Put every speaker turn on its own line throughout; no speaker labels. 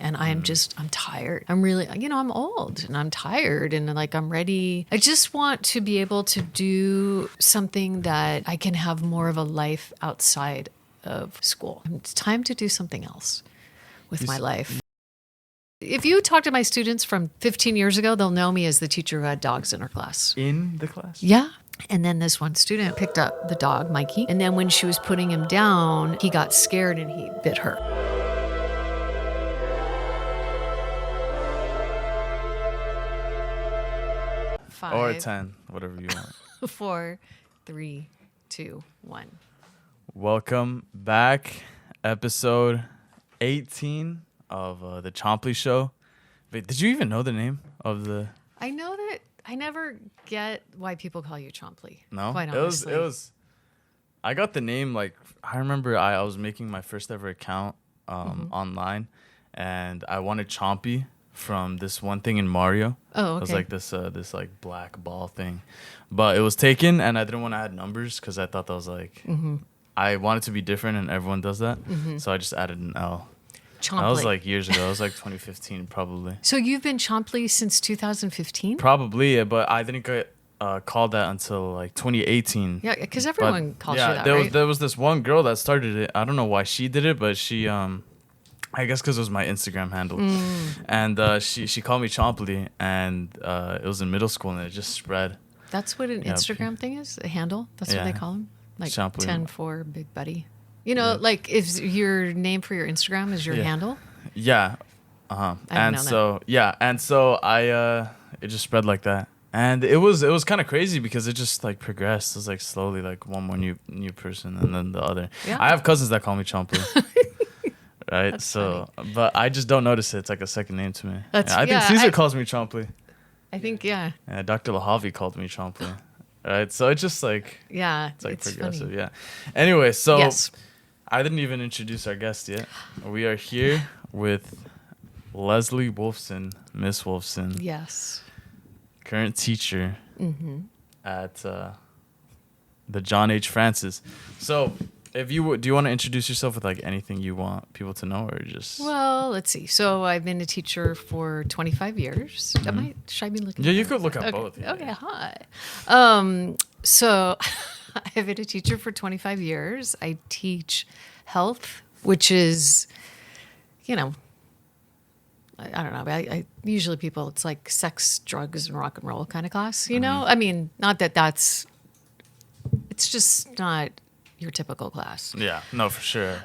And I'm tired. I'm really, I'm old and I'm tired and like I'm ready. I just want to be able to do something that I can have more of a life outside of school. It's time to do something else with my life. If you talk to my students from 15 years ago, they'll know me as the teacher who had dogs in her class.
In the class?
Yeah. And then this one student picked up the dog, Mikey. And then when she was putting him down, he got scared and he bit her.
Or 10, whatever you want.
4, 3, 2, 1.
Welcome back. Episode 18 of the Chompley Show. Wait, did you even know the name of the...
I know that I never get why people call you Chompley.
No?
Quite honestly.
It was... I got the name, like... I remember I was making my first ever account online, and I wanted Chompy from this one thing in Mario.
Oh, okay.
It was like this like black ball thing, but it was taken, and I didn't want to add numbers because I thought that was like I wanted to be different, and everyone does that. So I just added an L.
Chompley.
That was like years ago. It was like 2015 probably.
So you've been Chompley since 2015?
Probably, but I didn't get called that until like 2018.
Yeah, because everyone calls you that,
there was this one girl that started it. I don't know why she did it, but she I guess because it was my Instagram handle. And she called me Chompley, and it was in middle school, and it just spread.
That's what an Instagram thing is? A handle? That's what they call them? Like
Chompley.
10 for Big Buddy. You know, like if your name for your Instagram is your handle?
Yeah.
I
And so, I it just spread like that. And it was kind of crazy because it just like progressed. It was like slowly like one more new person and then the other.
Yeah.
I have cousins that call me Chompley. Right?
That's
so,
funny.
but I just don't notice it. It's like a second name to me.
I
think Caesar calls me Chompley.
I think, yeah.
Yeah, Dr. Lahavi called me Chompley. Right? So it's just like,
Yeah,
it's like
it's
progressive.
funny.
Yeah. Anyway, so
Yes.
I didn't even introduce our guest yet. We are here with Leslie Wolfson, Miss Wolfson.
Yes.
Current teacher at the John H. Francis. So, do you want to introduce yourself with like anything you want people to know, or just?
Well, let's see. So I've been a teacher for 25 years. Should I be looking?
Yeah, you
at
could look
this?
at
Okay.
both. Yeah.
Okay, hi. So I've been a teacher for 25 years. I teach health, which is, I don't know. I usually people, it's like sex, drugs, and rock and roll kind of class, you know? I mean, not that it's just not your typical class.
Yeah, no, for sure.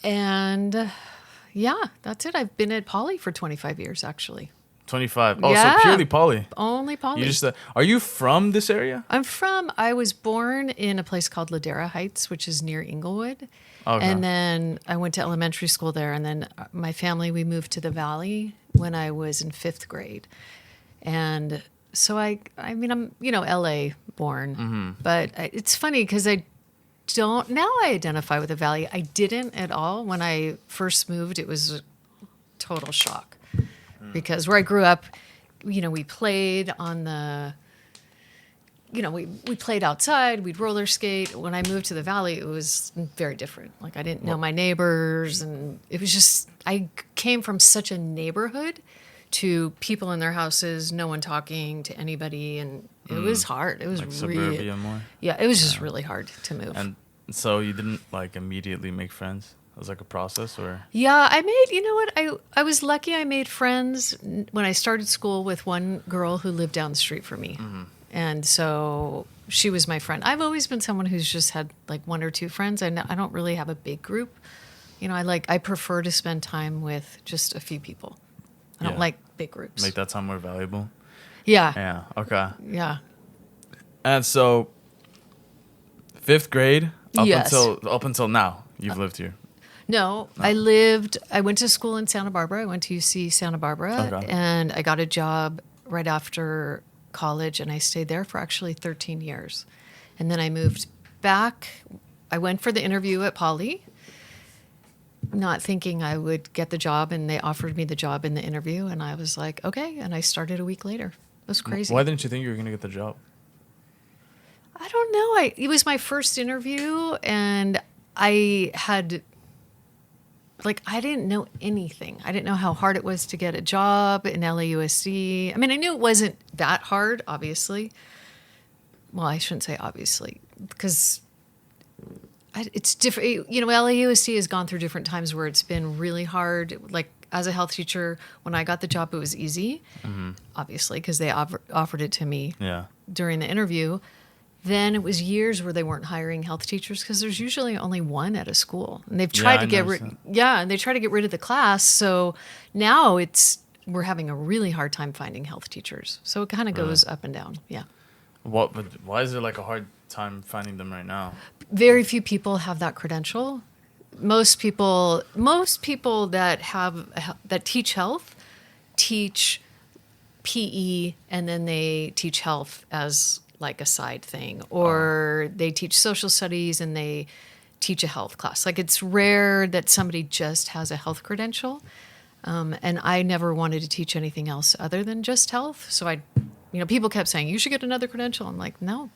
And yeah, that's it. I've been at Poly for 25 years, actually.
25. Oh,
Yeah.
so purely Poly.
Only Poly.
You just are you from this area?
I was born in a place called Ladera Heights, which is near Inglewood.
Okay.
And then I went to elementary school there. And then my family, we moved to the Valley when I was in 5th grade. And so I mean, I'm, LA born, but it's funny because now I identify with the Valley. I didn't at all. When I first moved, it was a total shock because where I grew up, we played on the, we played outside, we'd roller skate. When I moved to the Valley, it was very different. Like I didn't know my neighbors, and it was just, I came from such a neighborhood to people in their houses, no one talking to anybody, and it was hard. It was
Like
really
suburbia more?
Yeah, it was just really hard to move.
And so you didn't like immediately make friends? It was like a process, or?
Yeah, I made, I was lucky I made friends when I started school with one girl who lived down the street from me. And so she was my friend. I've always been someone who's just had like one or two friends. I don't really have a big group. I prefer to spend time with just a few people. I don't like big groups.
Make that time more valuable?
Yeah.
Yeah, okay.
Yeah.
And so 5th grade
Yes.
up until now, you've lived here.
No, I went to school in Santa Barbara. I went to UC Santa Barbara,
Okay.
and I got a job right after college, and I stayed there for actually 13 years. And then I moved back. I went for the interview at Poly, not thinking I would get the job, and they offered me the job in the interview, and I was like, okay, and I started a week later. It was crazy.
Why didn't you think you were going to get the job?
I don't know. It was my first interview, and I like I didn't know anything. I didn't know how hard it was to get a job in LAUSD. I mean, I knew it wasn't that hard, obviously. Well, I shouldn't say obviously, because it's different. You know, LAUSD has gone through different times where it's been really hard. Like as a health teacher, when I got the job, it was easy, obviously, because they offered it to me during the interview. Then it was years where they weren't hiring health teachers because there's usually only one at a school, and they've tried to get rid. Yeah, and they try to get rid of the class. So now we're having a really hard time finding health teachers. So it kind of goes up and down. Yeah.
But why is it like a hard time finding them right now?
Very few people have that credential. Most people that teach health teach PE, and then they teach health as like a side thing, or they teach social studies and they teach a health class. Like it's rare that somebody just has a health credential. And I never wanted to teach anything else other than just health. So people kept saying, you should get another credential. I'm like, no,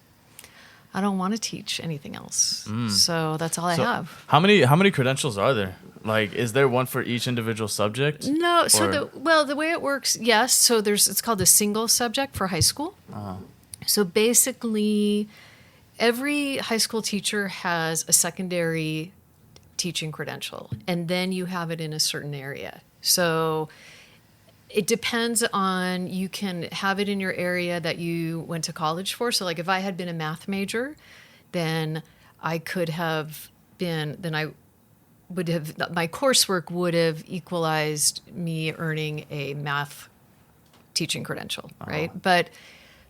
I don't want to teach anything else. So that's all I have.
How many credentials are there? Like, is there one for each individual subject?
No. So the way it works, yes. So it's called a single subject for high school. So basically, every high school teacher has a secondary teaching credential, and then you have it in a certain area. So it depends on, you can have it in your area that you went to college for. So like if I had been a math major, then my coursework would have equalized me earning a math teaching credential, right? But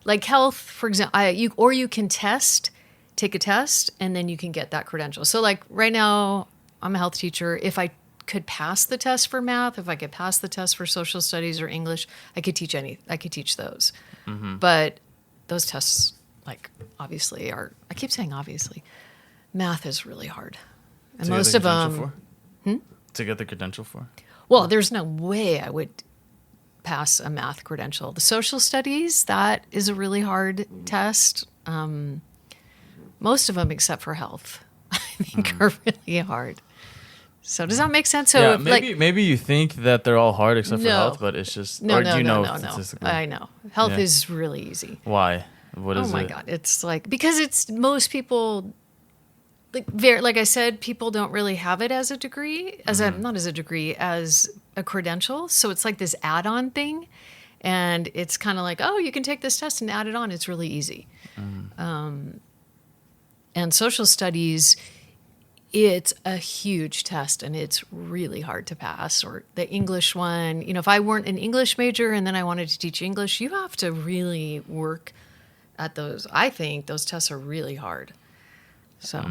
like health, for example, you can take a test, and then you can get that credential. So like right now, I'm a health teacher. If I could pass the test for math, if I could pass the test for social studies or English, I could teach those. But those tests, like obviously I keep saying obviously, math is really hard. And most of them.
To get the credential for?
Well, there's no way I would pass a math credential. The social studies, that is a really hard test. Most of them, except for health, I think are really hard. So does that make sense? So
yeah, maybe you think that they're all hard except for health, but it's just statistically?
I know. Health is really easy.
Why? What is it? Oh my
God. It's like, because it's most people, like I said, people don't really have it as a degree, not as a degree, as a credential. So it's like this add-on thing. And it's kind of like, oh, you can take this test and add it on. It's really easy. And social studies, it's a huge test, and it's really hard to pass. Or the English one, if I weren't an English major and then I wanted to teach English, you have to really work at those. I think those tests are really hard. So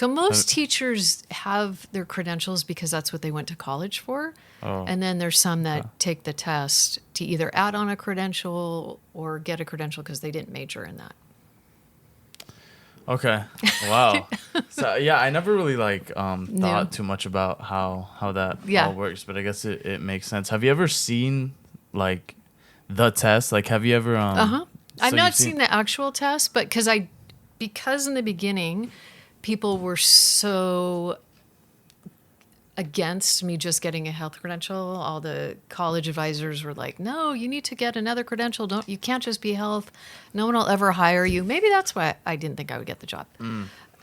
most teachers have their credentials because that's what they went to college for. And then there's some that take the test to either add on a credential or get a credential because they didn't major in that.
Okay. Wow. So yeah, I never really thought too much about how that all works, but I guess it makes sense. Have you ever seen like the test? Like, have you ever
I've not seen the actual test, but because in the beginning people were so against me just getting a health credential. All the college advisors were like, no, you need to get another credential. You can't just be health. No one will ever hire you. Maybe that's why I didn't think I would get the job.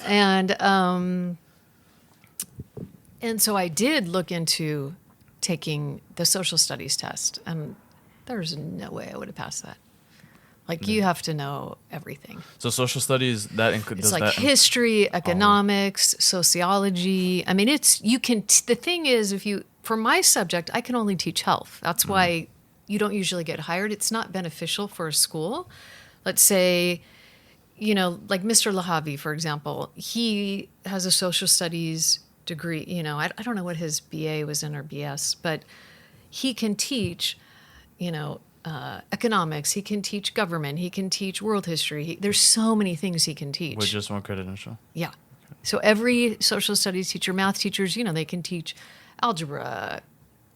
And so I did look into taking the social studies test, and there's no way I would have passed that. Like, you have to know everything.
So social studies,
it's like history, economics, sociology. I mean, the thing is, for my subject, I can only teach health. That's why you don't usually get hired. It's not beneficial for a school. Let's say, like Mr. Lahavi, for example, he has a social studies degree. I don't know what his BA was in or BS, but he can teach, economics, he can teach government, he can teach world history. There's so many things he can teach.
With just one credential?
Yeah. So every social studies teacher, math teachers, they can teach algebra.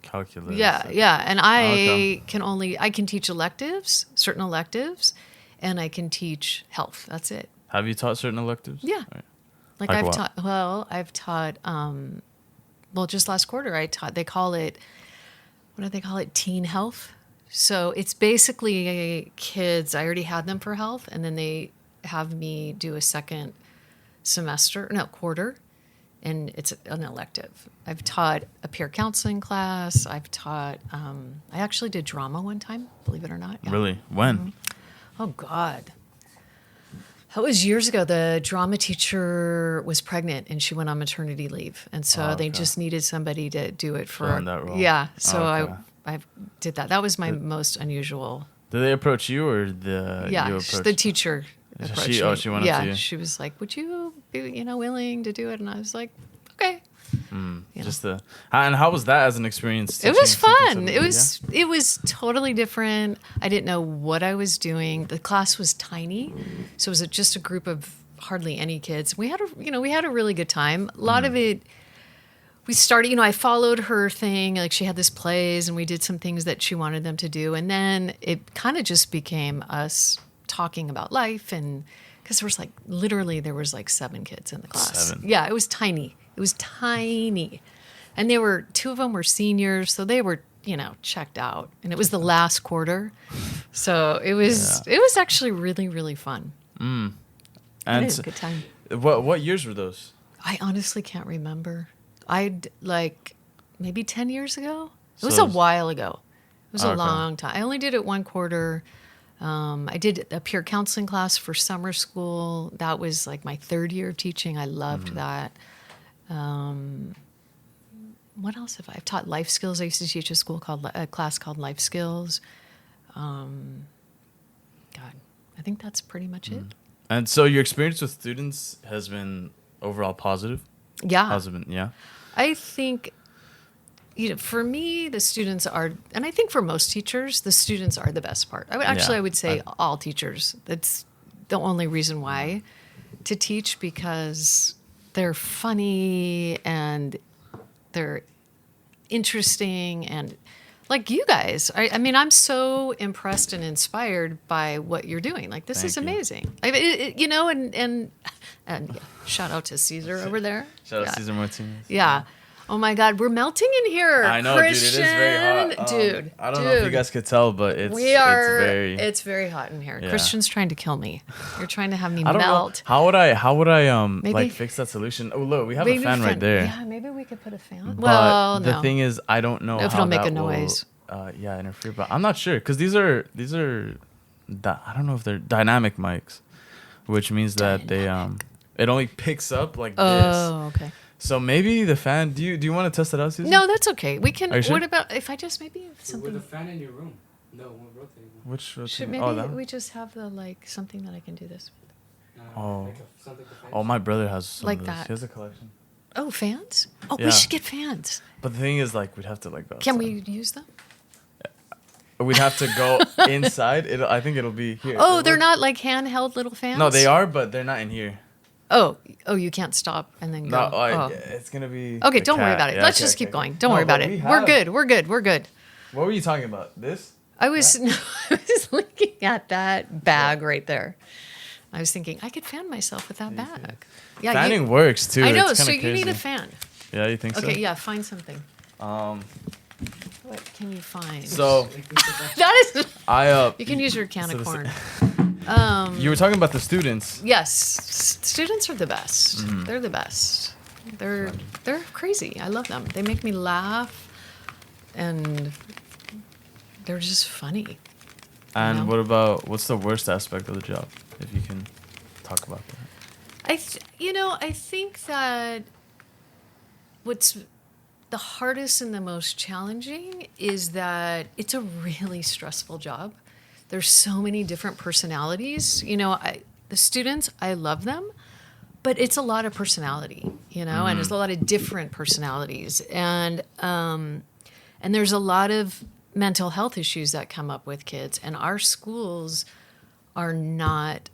Calculus.
Yeah. And I can teach certain electives, and I can teach health. That's it.
Have you taught certain electives?
Yeah. Right. I've taught well, just last quarter I taught, they call it, what do they call it? Teen health. So it's basically kids, I already had them for health, and then they have me do a second quarter, and it's an elective. I've taught a peer counseling class. I've taught, I actually did drama one time, believe it or not. Yeah.
Really? When?
Oh, God. That was years ago. The drama teacher was pregnant and she went on maternity leave. And so they just needed somebody to do it for.
Fill in that role.
Yeah. So
Okay.
I did that. That was my most unusual.
Did they approach you or you
Yeah.
approached?
The teacher approached me.
She went up to you?
She was like, would you be, willing to do it? And I was like, okay.
Just the and how was that as an experience?
It was
teaching
fun.
something?
It was totally different. I didn't know what I was doing. The class was tiny, so it was just a group of hardly any kids. We had a really good time. A lot of it. We started. I followed her thing. Like she had this plays, and we did some things that she wanted them to do, and then it kind of just became us talking about life, and because there was like 7 kids in the class.
7.
Yeah, it was tiny. It was tiny. And 2 of them were seniors, so they were, checked out. And it was the last quarter. So it was actually really, really fun.
And
It was a good time.
What years were those?
I honestly can't remember. I'd maybe 10 years ago. It was
So
a while ago. It was a
Okay.
long time. I only did it one quarter. I did a peer counseling class for summer school. That was like my 3rd year of teaching. I loved that. What else have I've taught life skills? I used to teach a class called life skills. God, I think that's pretty much it.
And so your experience with students has been overall positive?
Yeah.
How's it been? Yeah.
I think, for me, the students are, and I think for most teachers, the students are the best part. I would say all teachers. That's the only reason why to teach, because they're funny and they're interesting, and like you guys. I'm so impressed and inspired by what you're doing. Like this is
Thank you.
amazing. And shout out to Caesar over there.
Shout out Cesar Martinez.
Yeah. Oh my God, we're melting in here.
I know,
Christian,
dude. It is very hot.
Dude,
I don't know if you guys could tell, but it's very.
It's very hot in here.
Yeah.
Christian's trying to kill me. You're trying to have me
I don't
melt.
know. How would I
Maybe-
fix that solution? Oh look, we have
Maybe
a fan right there.
Yeah, maybe we could put a fan.
But
Well,
the
no.
thing is, I don't know
If
how
it'll make
that
a noise.
will, interfere. But I'm not sure because these are I don't know if they're dynamic mics, which means that they it only picks up like this.
Oh, okay.
So maybe the fan. Do you want to test it out, Susan?
No, that's okay. We can.
Are you sure?
What about if I just maybe
With
something?
the fan in your room. No, it won't rotate.
Which
Should
rotation?
maybe
that one?
we just have something that I can do this with?
Oh.
Something to fan.
Oh, my brother has some
Like
of those.
that.
He has a collection.
Oh, fans? Oh,
Yeah.
we should get fans.
But the thing is, like, we'd have to like go.
Can
outside.
we use them?
We'd have to go inside. I think it'll be here.
Oh, they're not like handheld little fans.
No, they are, but they're not in here.
Oh, you can't stop and then
No,
go. Oh.
it's gonna be.
Okay,
the
don't worry
cat.
about it.
Yeah,
Let's
okay,
just
okay,
keep going.
okay.
Don't
No,
worry about
but
it.
we
We're
have-
good. We're good. We're good.
What were you talking about? This?
I was looking at that bag right there. I was thinking I could fan myself with that bag. Yeah,
Fanning works too.
I know.
It's
So
kinda
you need a
crazy.
fan.
Yeah, you think so?
Okay, yeah. Find something.
Um.
What can you find?
So
that is.
I
You can use your can
so
of
this-
corn.
You were talking about the students.
Yes, students are the best.
Mm-hmm.
They're the best. They're crazy. I love them. They make me laugh, and they're just funny.
And
know?
what's the worst aspect of the job? If you can talk about that.
I think that what's the hardest and the most challenging is that it's a really stressful job. There's so many different personalities. The students, I love them, but it's a lot of personality, and there's a lot of different personalities. And there's a lot of mental health issues that come up with kids. And our schools are not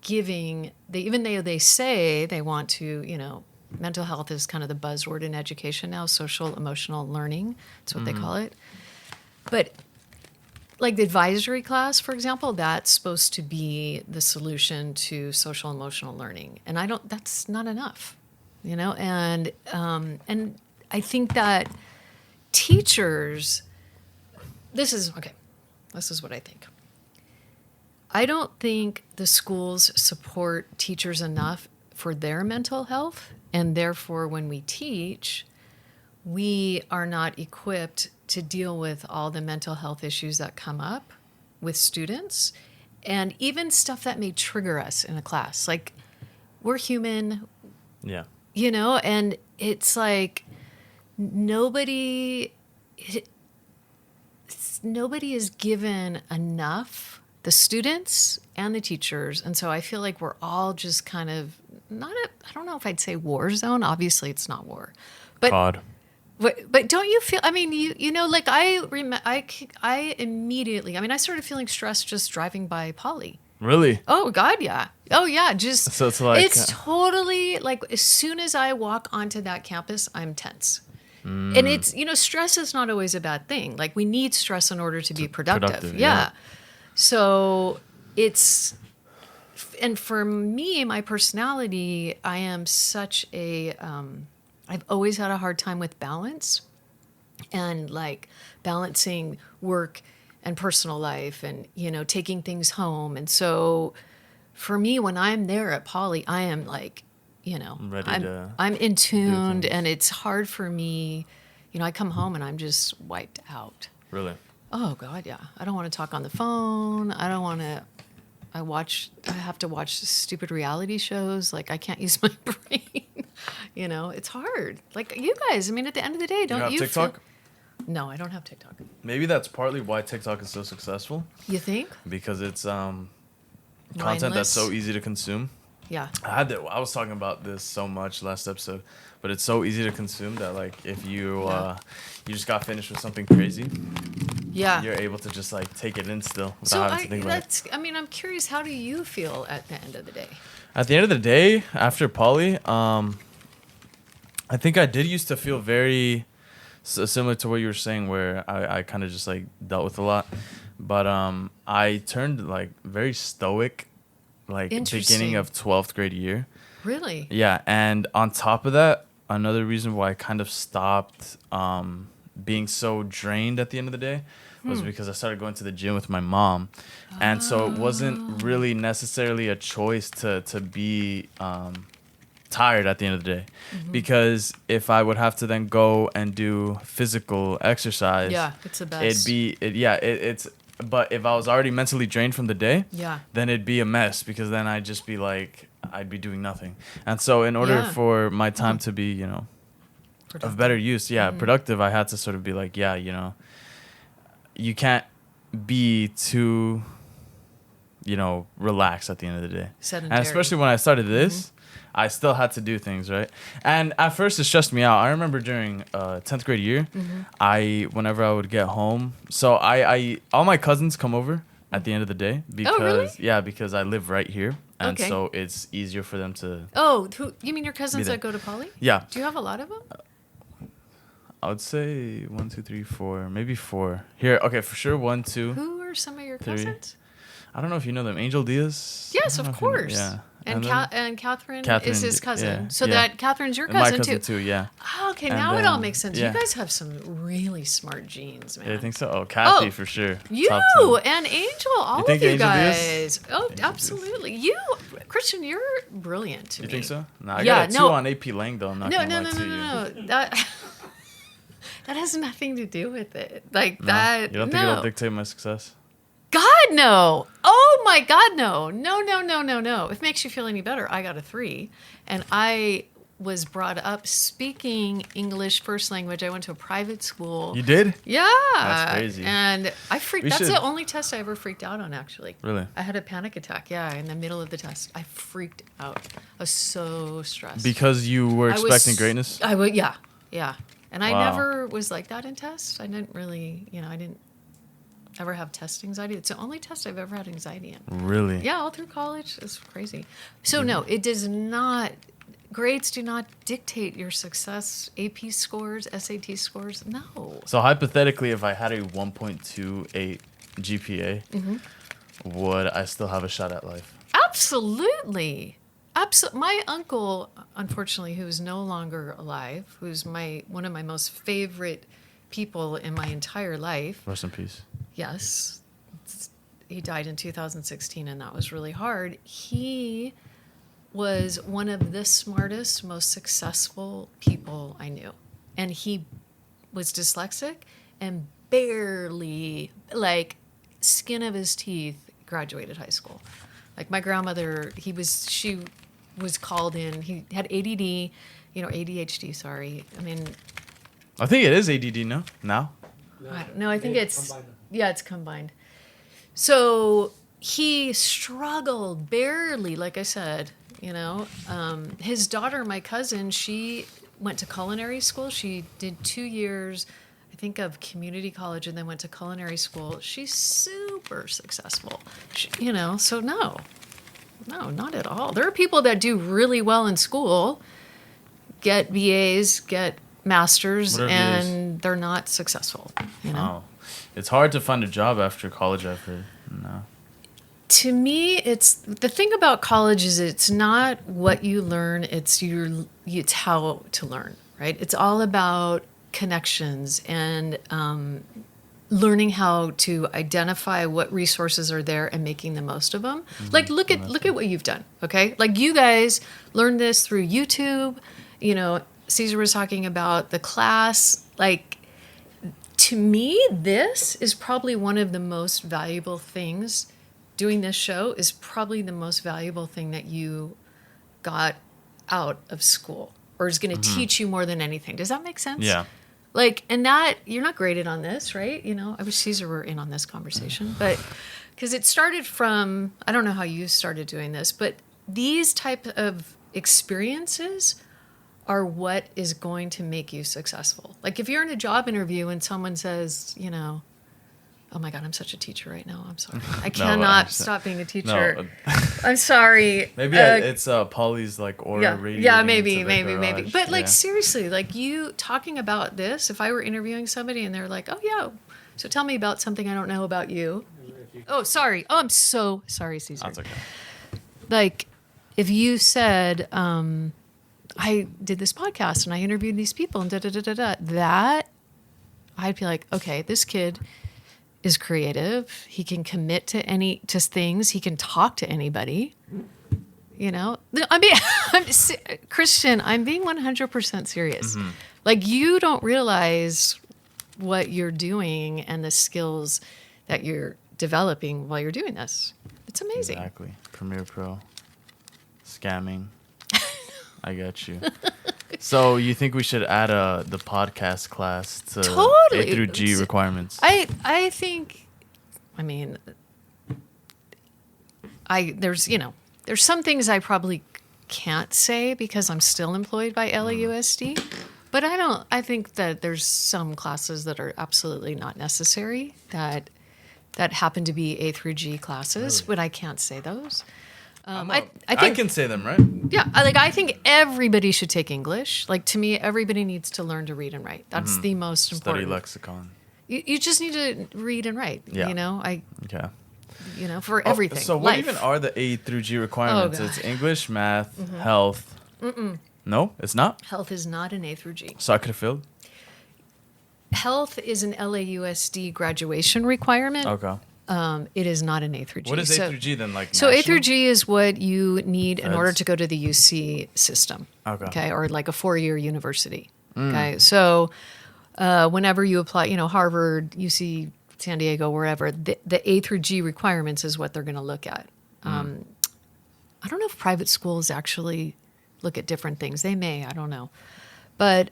giving, even though they say they want to, mental health is kind of the buzzword in education now, social emotional learning. That's what they call it. But like the advisory class, for example, that's supposed to be the solution to social emotional learning. And that's not enough. you know, and I think that teachers, this is what I think. I don't think the schools support teachers enough for their mental health, and therefore when we teach, we are not equipped to deal with all the mental health issues that come up with students, and even stuff that may trigger us in a class. Like, we're human,
Yeah.
you know, and it's like nobody is given enough, the students and the teachers. And so I feel like we're all just kind of I don't know if I'd say war zone. Obviously it's not war, but
COD.
but don't you feel, I mean, you know, like I immediately, I mean, I started feeling stressed just driving by Poly.
Really?
Oh God, yeah. Oh yeah, just
So it's like
it's totally like as soon as I walk onto that campus, I'm tense. And it's, you know, stress is not always a bad thing. Like, we need stress in order to be productive. Yeah. So and for me, my personality, I am such a I've always had a hard time with balance and like balancing work and personal life and, you know, taking things home. And so for me, when I'm there at Poly, I am like, you know, I'm in tuned, and it's hard for me. You know, I come home and I'm just wiped out.
Really?
Oh God, yeah. I don't want to talk on the phone. I don't want to. I have to watch stupid reality shows. Like, I can't use my brain. You know, it's hard. Like, you guys, I mean, at the end of the day, don't you
have TikTok?
No, I don't have TikTok.
Maybe that's partly why TikTok is so successful.
You think?
Because it's content
Mindless.
that's so easy to consume.
Yeah.
I was talking about this so much last episode, but it's so easy to consume that, like, if you you just got finished with something crazy,
Yeah.
you're able to just like take it in still without
So
having to think about it.
I mean, I'm curious, how do you feel at the end of the day?
At the end of the day, after Poly, I think I did used to feel very similar to what you were saying, where I kind of just like dealt with a lot, but I turned like very stoic, like beginning of 12th grade year.
Really?
Yeah, and on top of that, another reason why I kind of stopped being so drained at the end of the day was because I started going to the gym with my mom. And so it wasn't really necessarily a choice to be tired at the end of the day. Because if I would have to then go and do physical exercise,
Yeah, it's the best.
it's but if I was already mentally drained from the day,
Yeah.
then it'd be a mess, because then I'd just be like, I'd be doing nothing. And so in order
Yeah.
for my time to be, you know, of better use, productive, I had to sort of be like, yeah, you know, you can't be too, you know, relaxed at the end of the day.
Sedentary.
And especially when I started this, I still had to do things, right? And at first it stressed me out. I remember during 10th grade year, whenever I would get home, so I all my cousins come over at the end of the day, because
really?
because I live right here, and
Okay.
so it's easier for them to.
Oh, you mean your cousins
there.
that go to Poly?
Yeah,
Do you have a lot of them?
I would say 1, 2, 3, 4, maybe 4. Here, okay, for sure 1, 2.
Who are some of your
3.
cousins?
I don't know if you know them. Angel Diaz.
Yes,
I don't
of
know if you know-
course.
yeah.
And
then
Catherine is his
Catherine,
cousin.
yeah,
So
yeah.
that Catherine's your
and my
cousin,
cousin too. Yeah.
Oh, okay,
And
now it all
then-
makes sense.
yeah.
You guys have some really smart genes, man.
I think so. Oh, Kathy
Oh,
for sure.
You
Top 10.
and Angel, all
think
of you
Angel
guys.
Diaz?
Oh,
Angel
absolutely. Christian, you're brilliant to
You
me.
think so? No, I
Yeah,
got a 2
no.
on AP Lang though. I'm not
No,
gonna
no,
lie
no,
to
no,
you.
no, no. That has nothing to do with it. Like
No?
that.
You don't think
no.
it'll dictate my success?
God, no. Oh my God, no. No, no, no, no, no. If it makes you feel any better, I got a 3. And I was brought up speaking English first language. I went to a private school.
You did?
Yeah.
That's crazy.
And I freaked.
We
That's
should-
the only test I ever freaked out on, actually.
Really?
I had a panic attack. Yeah, in the middle of the test, I freaked out. I was so stressed.
Because you were
I was-
expecting greatness?
I would. Yeah, yeah. And I
Wow.
never was like that in tests. I didn't really, I didn't ever have test anxiety. It's the only test I've ever had anxiety in.
Really?
Yeah, all through college. It's crazy. So no, it does not. Grades do not dictate your success. AP scores, SAT scores. No.
So hypothetically, if I had a 1.28 GPA,
Mm-hmm.
would I still have a shot at life?
Absolutely. Absolutely. My uncle, unfortunately, who is no longer alive, who's one of my most favorite people in my entire life.
Rest in peace.
Yes. He died in 2016, and that was really hard. He was one of the smartest, most successful people I knew. And he was dyslexic and barely, like, skin of his teeth, graduated high school. Like my grandmother, she was called in. He had ADD, ADHD, sorry. I mean,
I think it is ADD, no? Now?
I don't know. I think it's,
combined.
yeah, it's combined. So he struggled barely, like I said, His daughter, my cousin, she went to culinary school. She did 2 years, I think, of community college and then went to culinary school. She's super successful, so no, not at all. There are people that do really well in school, get VAs, get masters,
What are
and they're not successful,
Oh. It's hard to find a job after college, I've heard. No.
To me, it's the thing about college is it's not what you learn, it's how to learn, right? It's all about connections and learning how to identify what resources are there and making the most of them.
Mm-hmm.
Like look at what you've done, okay? Like you guys learned this through YouTube. Caesar was talking about the class. Like, to me, this is probably one of the most valuable things. Doing this show is probably the most valuable thing that you got out of school, or is going to teach you more than anything. Does that make sense?
Yeah.
Like, and that, you're not graded on this, right? I wish Caesar were in on this conversation, but because it started from, I don't know how you started doing this, but these type of experiences are what is going to make you successful. Like if you're in a job interview and someone says, oh my God, I'm such a teacher right now. I'm sorry. I cannot stop being a teacher.
No.
I'm sorry.
Maybe it's Polly's like aura radiating
Yeah, maybe.
into the garage.
But like
Yeah.
seriously, like you talking about this, if I were interviewing somebody and they're like, oh yeah, so tell me about something I don't know about you. Oh, sorry. Oh, I'm so sorry, Caesar.
That's okay.
Like if you said, I did this podcast and I interviewed these people and that I'd be like, okay, this kid is creative. He can commit to things. He can talk to anybody. I mean, Christian, I'm being 100% serious.
Mm-hmm.
Like you don't realize what you're doing and the skills that you're developing while you're doing this. It's amazing.
Exactly. Premiere Pro. Scamming. I got you. So you think we should add the podcast class to
Totally.
A through G requirements?
I think, I mean, there's some things I probably can't say because I'm still employed by LAUSD, but I think that there's some classes that are absolutely not necessary that happen to be A through G classes, but I can't say those. I
I can say them, right?
Yeah, I think everybody should take English. Like to me, everybody needs to learn to read and write. That's the most important.
Study lexicon.
You just need to read and write.
Yeah.
Okay.
Okay.
For everything.
So what
Life.
even are the A through G requirements?
Oh,
It's
God.
English, math, health. No, it's not.
Health is not an A through G.
So I could have failed.
Health is an LAUSD graduation requirement.
Okay.
It is not an A through G.
What is A through G then? Like
So A
national?
through G is what you need in order
Feds.
to go to the UC system.
Okay.
Or like a 4-year university. Okay. So whenever you apply, Harvard, UC, San Diego, wherever, the A through G requirements is what they're going to look at. I don't know if private schools actually look at different things. They may, I don't know. But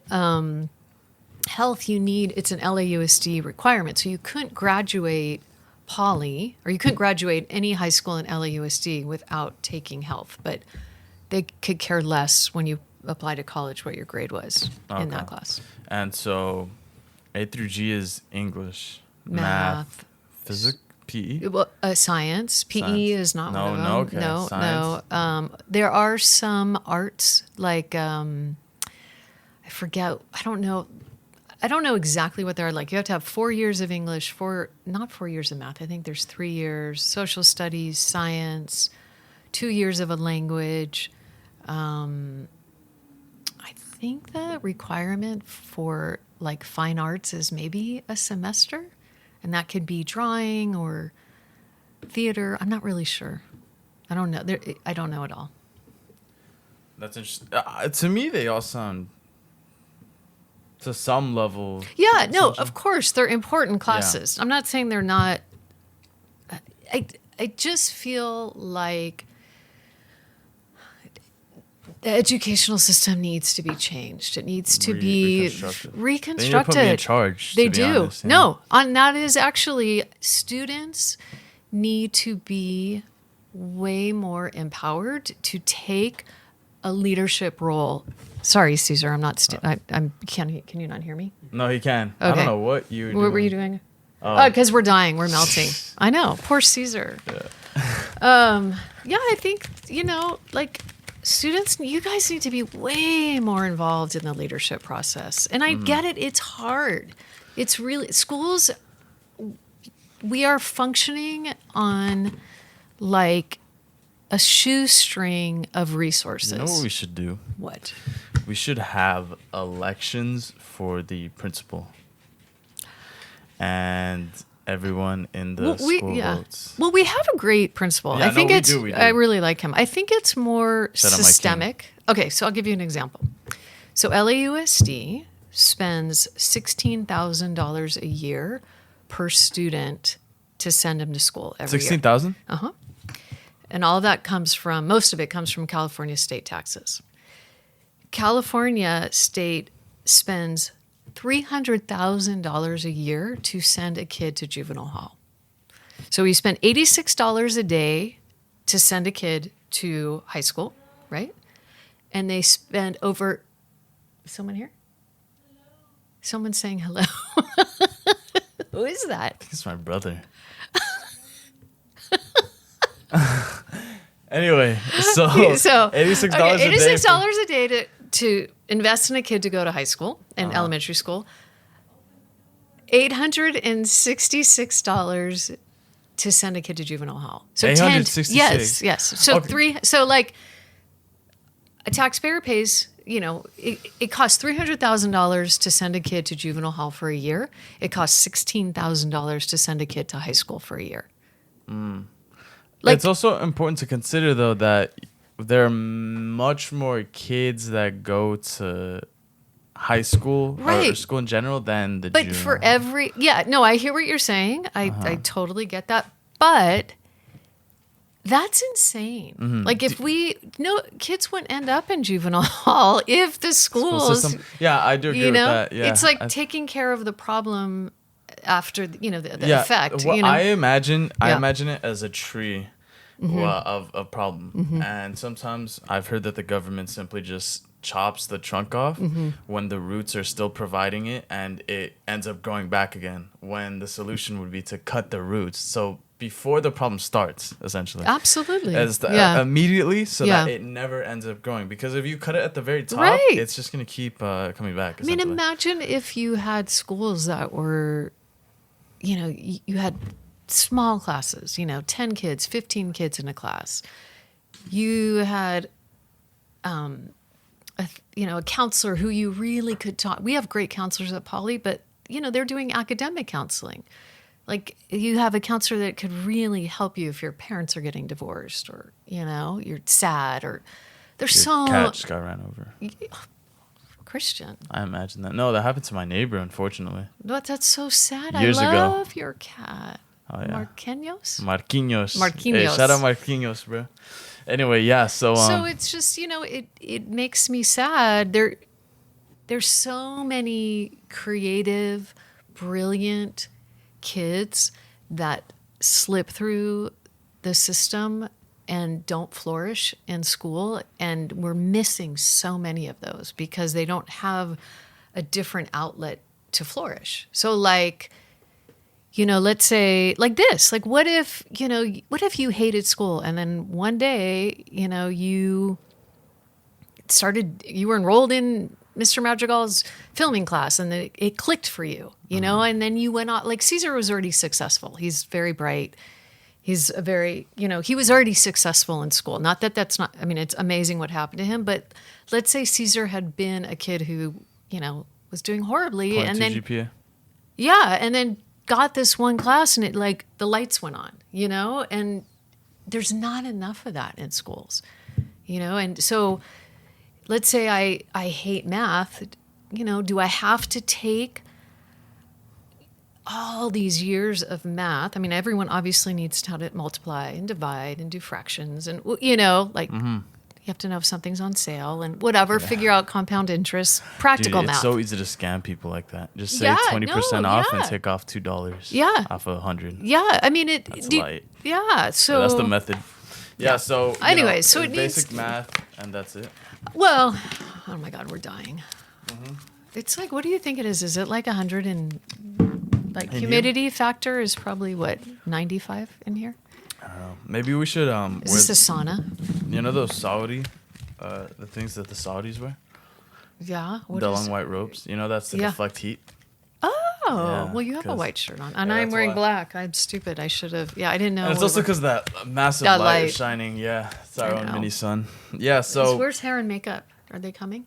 health, it's an LAUSD requirement. So you couldn't graduate Poly, or you couldn't graduate any high school in LAUSD without taking health. But they could care less when you apply to college what your grade was in that class.
And so A through G is English,
Math.
physics, PE.
Well, science. PE
Science.
is not one of them.
No, okay.
No,
Science.
no. There are some arts, like, I forget, I don't know exactly what they are. Like, you have to have 4 years of English, not 4 years of math. I think there's 3 years, social studies, science, 2 years of a language. I think the requirement for like fine arts is maybe a semester, and that could be drawing or theater. I'm not really sure. I don't know. I don't know at all.
That's interesting. To me, they all sound to some level.
Yeah, no,
essential.
of course they're important classes. I'm not saying they're not. I just feel like the educational system needs to be changed. It needs to be reconstructed.
They need to put me in charge.
They
to be
do.
honest, yeah.
No, that is actually students need to be way more empowered to take a leadership role. Sorry, Caesar, I'm not. Can you not hear me?
No, he can. I
Okay.
don't know what you.
What were you doing? Oh, because we're dying. We're melting. I know. Poor Caesar. Yeah, I think, like students, you guys need to be way more involved in the leadership process. And I get it. It's hard. It's really, schools, we are functioning on like a shoestring of resources.
You know what we should do?
What?
We should have elections for the principal. And everyone in the school votes.
Well, we have a great principal.
Yeah,
I think
we do.
I really like him. I think it's more
Shout out Mike
systemic. Okay, so I'll give you an example. So LAUSD spends $16,000 a year per student to send them to school every year.
16,000?
And all of that most of it comes from California state taxes. California state spends $300,000 a year to send a kid to juvenile hall. So we spend $86 a day to send a kid to high school, right? And they spend over... Someone here? Someone's saying hello. Who is that?
I think it's my brother. Anyway, so $86
$86 a day to invest in a kid to go to high school and elementary school. $866 to send a kid to juvenile hall. So
$866?
Yes. So
Okay.
a taxpayer pays, it costs $300,000 to send a kid to juvenile hall for a year. It costs $16,000 to send a kid to high school for a year.
It's also important to consider, though, that there are much more kids that go to high school or school in general than the
But
juvenile.
for every... Yeah, no, I hear what you're saying. I totally get that. But that's insane. Like if kids wouldn't end up in juvenile hall if the schools...
system. Yeah, I do agree with that. Yeah.
It's like taking care of the problem after, the effect.
Well, I imagine it as a tree of a problem. And sometimes I've heard that the government simply just chops the trunk off when the roots are still providing it, and it ends up growing back again, when the solution would be to cut the roots. So before the problem starts, essentially.
Absolutely.
Immediately, so that it never ends up growing. Because if you cut it at the very top, it's just going to keep coming back.
I mean, imagine if you had schools that were, you had small classes, 10 kids, 15 kids in a class. You had, a counselor who you really could talk. We have great counselors at Poly, but, they're doing academic counseling. Like you have a counselor that could really help you if your parents are getting divorced or, you're sad or there's
Your cat just got ran over.
Christian.
I imagine that. No, that happened to my neighbor, unfortunately.
But that's so sad.
Years
I
ago.
love your cat.
Oh, yeah.
Marquinhos.
Hey, shout out Marquinhos, bro. Anyway, yeah, so
it's just, it makes me sad. There's so many creative, brilliant kids that slip through the system and don't flourish in school, and we're missing so many of those because they don't have a different outlet to flourish. So like, let's say like this, like what if you hated school and then one day, you were enrolled in Mr. Madrigal's filming class and it clicked for you, and then you went on, like Caesar was already successful. He's very bright. He's a very, he was already successful in school. Not that that's not, I mean, it's amazing what happened to him, but let's say Caesar had been a kid who, was doing horribly and then,
GPA.
yeah, and then got this one class and it like the lights went on, and there's not enough of that in schools, and so let's say I hate math, do I have to take all these years of math? I mean, everyone obviously needs to how to multiply and divide and do fractions and, you have to know if something's on sale and whatever, figure out compound interest, practical
Dude,
math.
It's so easy to scam people like that. Just say
Yeah,
20% off
yeah.
and take off $2
Yeah.
off of 100.
Yeah, I mean,
That's light.
Yeah, so.
That's the method. Yeah, so
Anyway, so
it's
it needs-
basic math and that's it.
Well, oh my God, we're dying.
Mm-hmm.
It's like, what do you think it is? Is it like 100 and like
In
humidity factor is probably what, 95 in here?
Maybe we should
Is this a sauna?
those Saudi the things that the Saudis wear?
Yeah. What
The
is
long white robes. That's to
Yeah.
deflect heat.
Oh,
Yeah,
well, you have a
'cause-
white shirt on, and
Yeah,
I'm
that's
wearing
why.
black. I'm stupid. I should have. Yeah, I didn't know.
And it's
we
also
were-
because that massive
That
light is
light.
shining. Yeah, it's our
I
own
know.
mini sun. Yeah, so
Where's hair and makeup? Are they coming?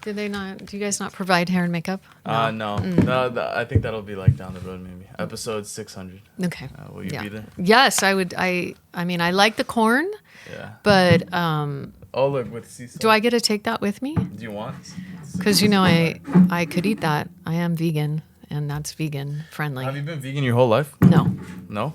Did they not? Do you guys not provide hair and makeup?
no, no, I think that'll be like down the road maybe. Episode 600.
Okay.
Will you
yeah.
be there?
Yes, I would. I mean, I like the corn,
Yeah.
but
Oh look, with sea salt.
do I get to take that with me?
Do you want?
Because I could eat that. I am vegan, and that's vegan friendly.
Have you been vegan your whole life?
No,
No.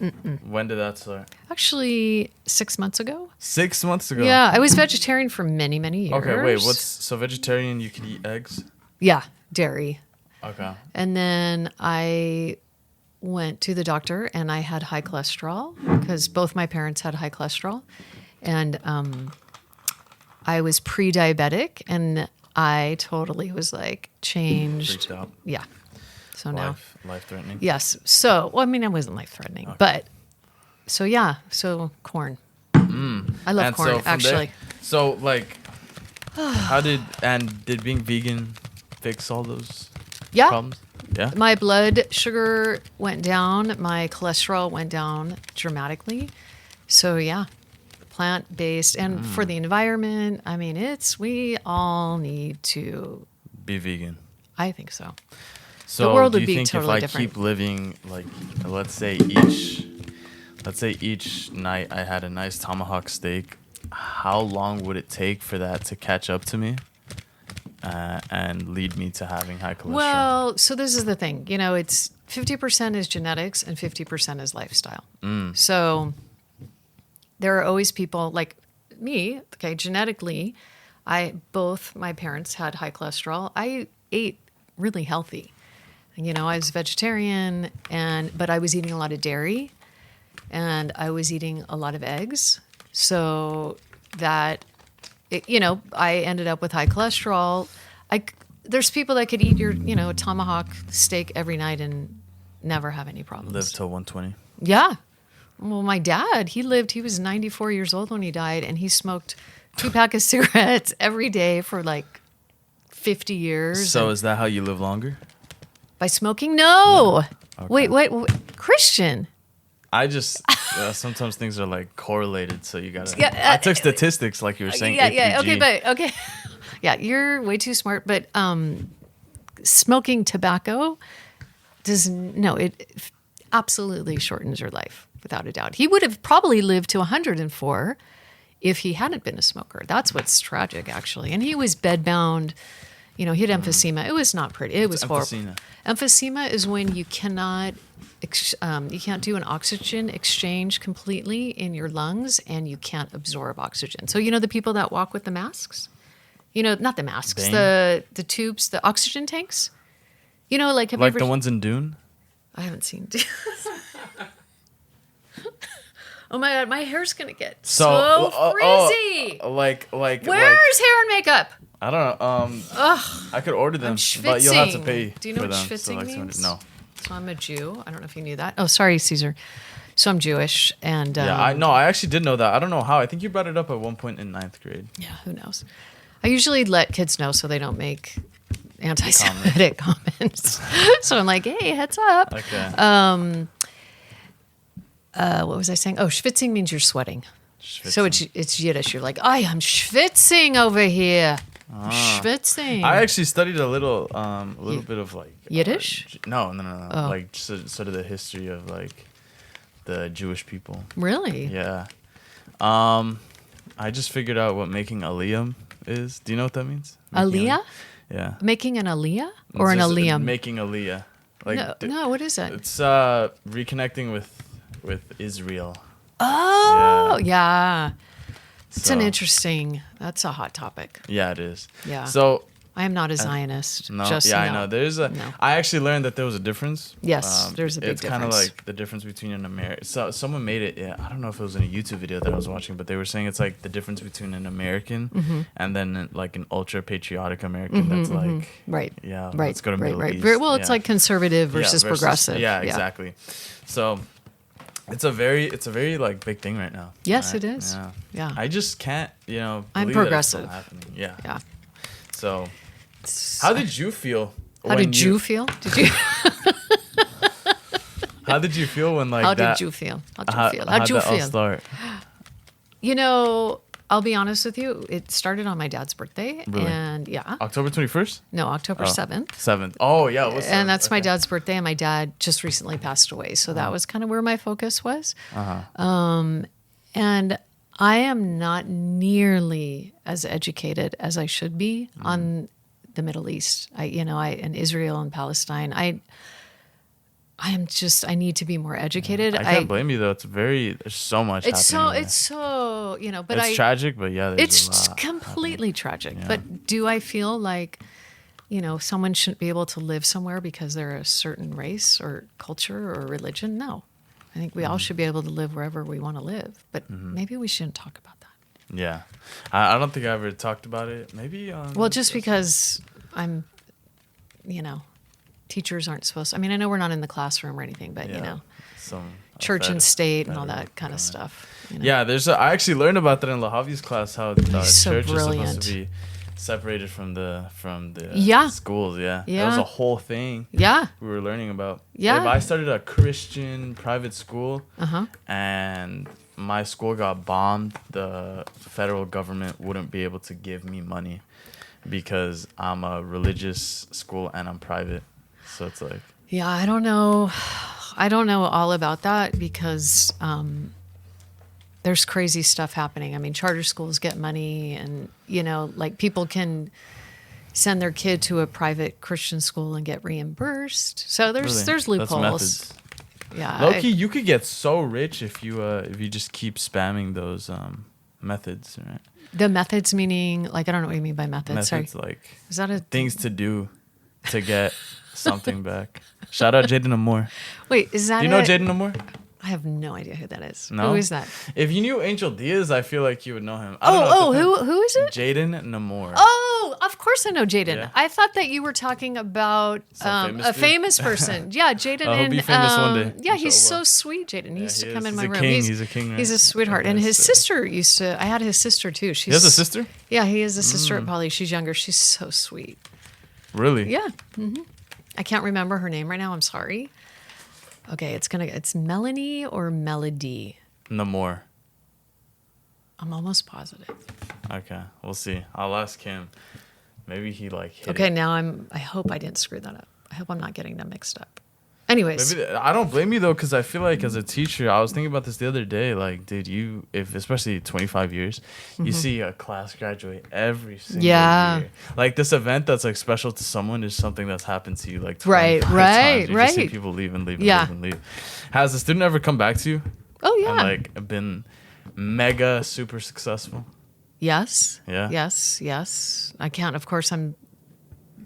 When did that start?
actually, 6 months ago.
6 months ago.
Yeah, I was vegetarian for many, many years.
Okay, wait. So vegetarian? You can eat eggs.
Yeah, dairy.
Okay.
And then I went to the doctor and I had high cholesterol because both my parents had high cholesterol. And I was pre-diabetic and I totally was like changed.
Freaked out.
Yeah. So now,
Life threatening.
yes. So, well, I mean, it wasn't life-threatening, but so yeah. So corn. I love
And
corn,
so from
actually.
there- so like, did being vegan fix all those
Yeah.
problems? Yeah.
My blood sugar went down. My cholesterol went down dramatically. So yeah, plant-based and for the environment. I mean, we all need to.
Be vegan.
I think so.
So
world
do
would
you
be
think
totally
if I
different.
keep living like, let's say each night I had a nice tomahawk steak, how long would it take for that to catch up to me and lead me to having high cholesterol?
Well, so this is the thing. It's 50% is genetics and 50% is lifestyle. So there are always people like me. Okay, genetically, both my parents had high cholesterol. I ate really healthy. I was vegetarian, but I was eating a lot of dairy, and I was eating a lot of eggs. So that, I ended up with high cholesterol. There's people that could eat your, a tomahawk steak every night and never have any problems.
Live till 120.
Yeah. Well, my dad, he was 94 years old when he died, and he smoked 2 packs of cigarettes every day for like 50 years.
So is that how you live longer?
By smoking? No.
Okay.
Wait, Christian.
I just sometimes things are like correlated, so you gotta.
Yeah,
I took statistics, like you were saying.
Yeah,
A3G.
okay. Yeah, you're way too smart. But smoking tobacco it absolutely shortens your life without a doubt. He would have probably lived to 104 if he hadn't been a smoker. That's what's tragic, actually. And he was bedbound. He had emphysema. It was not pretty. It was horrible.
emphysema?
Emphysema is when you can't do an oxygen exchange completely in your lungs, and you can't absorb oxygen. So the people that walk with the masks, not the masks,
Bane?
the tubes, the oxygen tanks. Like have you
Like
ever?
the ones in Dune.
I haven't seen. Oh my God, my hair's gonna get so frizzy.
Like
Where's hair and makeup?
I don't know. I could order them, but you'll have to pay.
Do you know
for
what
them.
schwitzing
like
means?
No.
So I'm a Jew. I don't know if you knew that. Oh, sorry, Caesar. So I'm Jewish, and
Yeah, I actually did know that. I don't know how. I think you brought it up at one point in 9th grade.
yeah, who knows? I usually let kids know so they don't make anti-Semitic comments. So I'm like, hey, heads up.
Okay.
What was I saying? Oh, schwitzing means you're sweating. So
Schwitzen.
it's Yiddish. You're like, I am schwitzing over here. Schwitzing.
I actually studied a little bit of like
Yiddish?
No.
Oh.
Like sort of the history of like the Jewish people.
Really?
Yeah. I just figured out what making aliyah is. Do you know what that means? Making
Aliyah?
Yeah.
Making an aliyah or
It's
an
just
aliyah?
Making aliyah. Like
No, what is it?
it's reconnecting with Israel.
Oh, yeah. It's an
So-
interesting. That's a hot topic.
Yeah, it is.
Yeah.
So
I am not a Zionist.
no,
Just
yeah,
no.
I know. There's a.
No.
I actually learned that there was a difference.
Yes, there's a big
It's kind of
difference.
like the difference between an American. So someone made it. Yeah, I don't know if it was in a YouTube video that I was watching, but they were saying it's like the difference between an American
Mm-hmm.
and then like an ultra patriotic American that's like,
Right.
yeah,
Right.
let's go to
right.
Middle
Right.
East.
Very, well, it's
Yeah.
like conservative versus progressive.
Yeah, exactly. So it's a very like big thing right now.
Yes,
right?
it is.
Yeah.
Yeah.
I just can't,
I'm
believe that it's still
progressive.
happening. Yeah.
Yeah.
So how did you feel?
How
when
did you feel? Did you?
How did you feel when like
How
that?
did you feel? How'd you
How,
feel?
how'd
How'd you
that all
feel?
start?
You know, I'll be honest with you. It started on my dad's birthday,
Really?
and yeah,
October 21st?
no, October 7th.
7th. Oh, yeah. What's
And that's my dad's birthday, and my dad just recently passed away. So that was kind of where my focus was. And I am not nearly as educated as I should be on the Middle East. In Israel and Palestine. I need to be more educated.
I can't blame you, though. There's so much
It's
happening.
so, but
It's tragic, but yeah, there's
it's
a lot
completely tragic.
Yeah.
But do I feel like, someone shouldn't be able to live somewhere because they're a certain race or culture or religion? No. I think we all should be able to live wherever we want to live. But maybe we shouldn't talk about that.
Yeah. I don't think I ever talked about it. Maybe.
Well, just because I'm, teachers aren't supposed to. I mean, I know we're not in the classroom or anything, but, church and state and all that kind of stuff.
Yeah, I actually learned about that in Lahavi's class, how
so
church is
brilliant.
supposed to be separated from the
Yeah.
schools. Yeah. That
Yeah.
was a whole thing.
Yeah.
We were learning about.
Yeah.
If I started a Christian private school
Uh-huh.
and my school got bombed, the federal government wouldn't be able to give me money because I'm a religious school and I'm private. So it's like,
Yeah, I don't know. I don't know all about that because there's crazy stuff happening. I mean, charter schools get money, and like people can send their kid to a private Christian school and get reimbursed. So there's
really,
there's
that's
loopholes.
methods.
Yeah,
Low-key, you could get so rich if you just keep spamming those methods, right?
the methods meaning like I don't know what you mean by methods.
Methods
Sorry,
like
is that a
things to do to get something back. Shout out Jaden Amore.
Wait, is that
Do you know
a-
Jaden Amore?
I have no idea who that is.
No?
Who is that?
If you knew Angel Diaz, I feel like you would know him. I don't know if the-
Who is it?
Jaden Namor.
Oh, of course I know Jaden.
Yeah.
I thought that you were talking about
Some famous
a
dude?
famous person. Yeah, Jaden.
I hope he's famous one day.
Yeah, he's so
Inshallah.
sweet, Jaden. He used
he
to come
is.
in
He's
my
a
room.
king. He's a king, right?
He's a sweetheart. And his sister used to. I had his sister too. She's,
He has a sister?
Yeah, he has a sister at Poly. She's younger. She's so sweet.
Really?
Yeah. I can't remember her name right now. I'm sorry. Okay, it's Melanie or Melody.
Namor.
I'm almost positive.
Okay, we'll see. I'll ask him. Maybe he like hit
Okay,
it.
now I hope I didn't screw that up. I hope I'm not getting them mixed up. Anyways.
Maybe I don't blame you though, because I feel like as a teacher, I was thinking about this the other day. Like, dude, if especially 25 years, you see a class graduate every single
Yeah.
year. Like this event that's like special to someone is something that's happened to you like 25
Right,
times. You just see
right.
people leave and leave and
Yeah.
leave and leave. Has a student ever come back to you
Oh yeah.
and like been mega super successful?
Yes.
Yeah.
Yes. I can't. Of course, I'm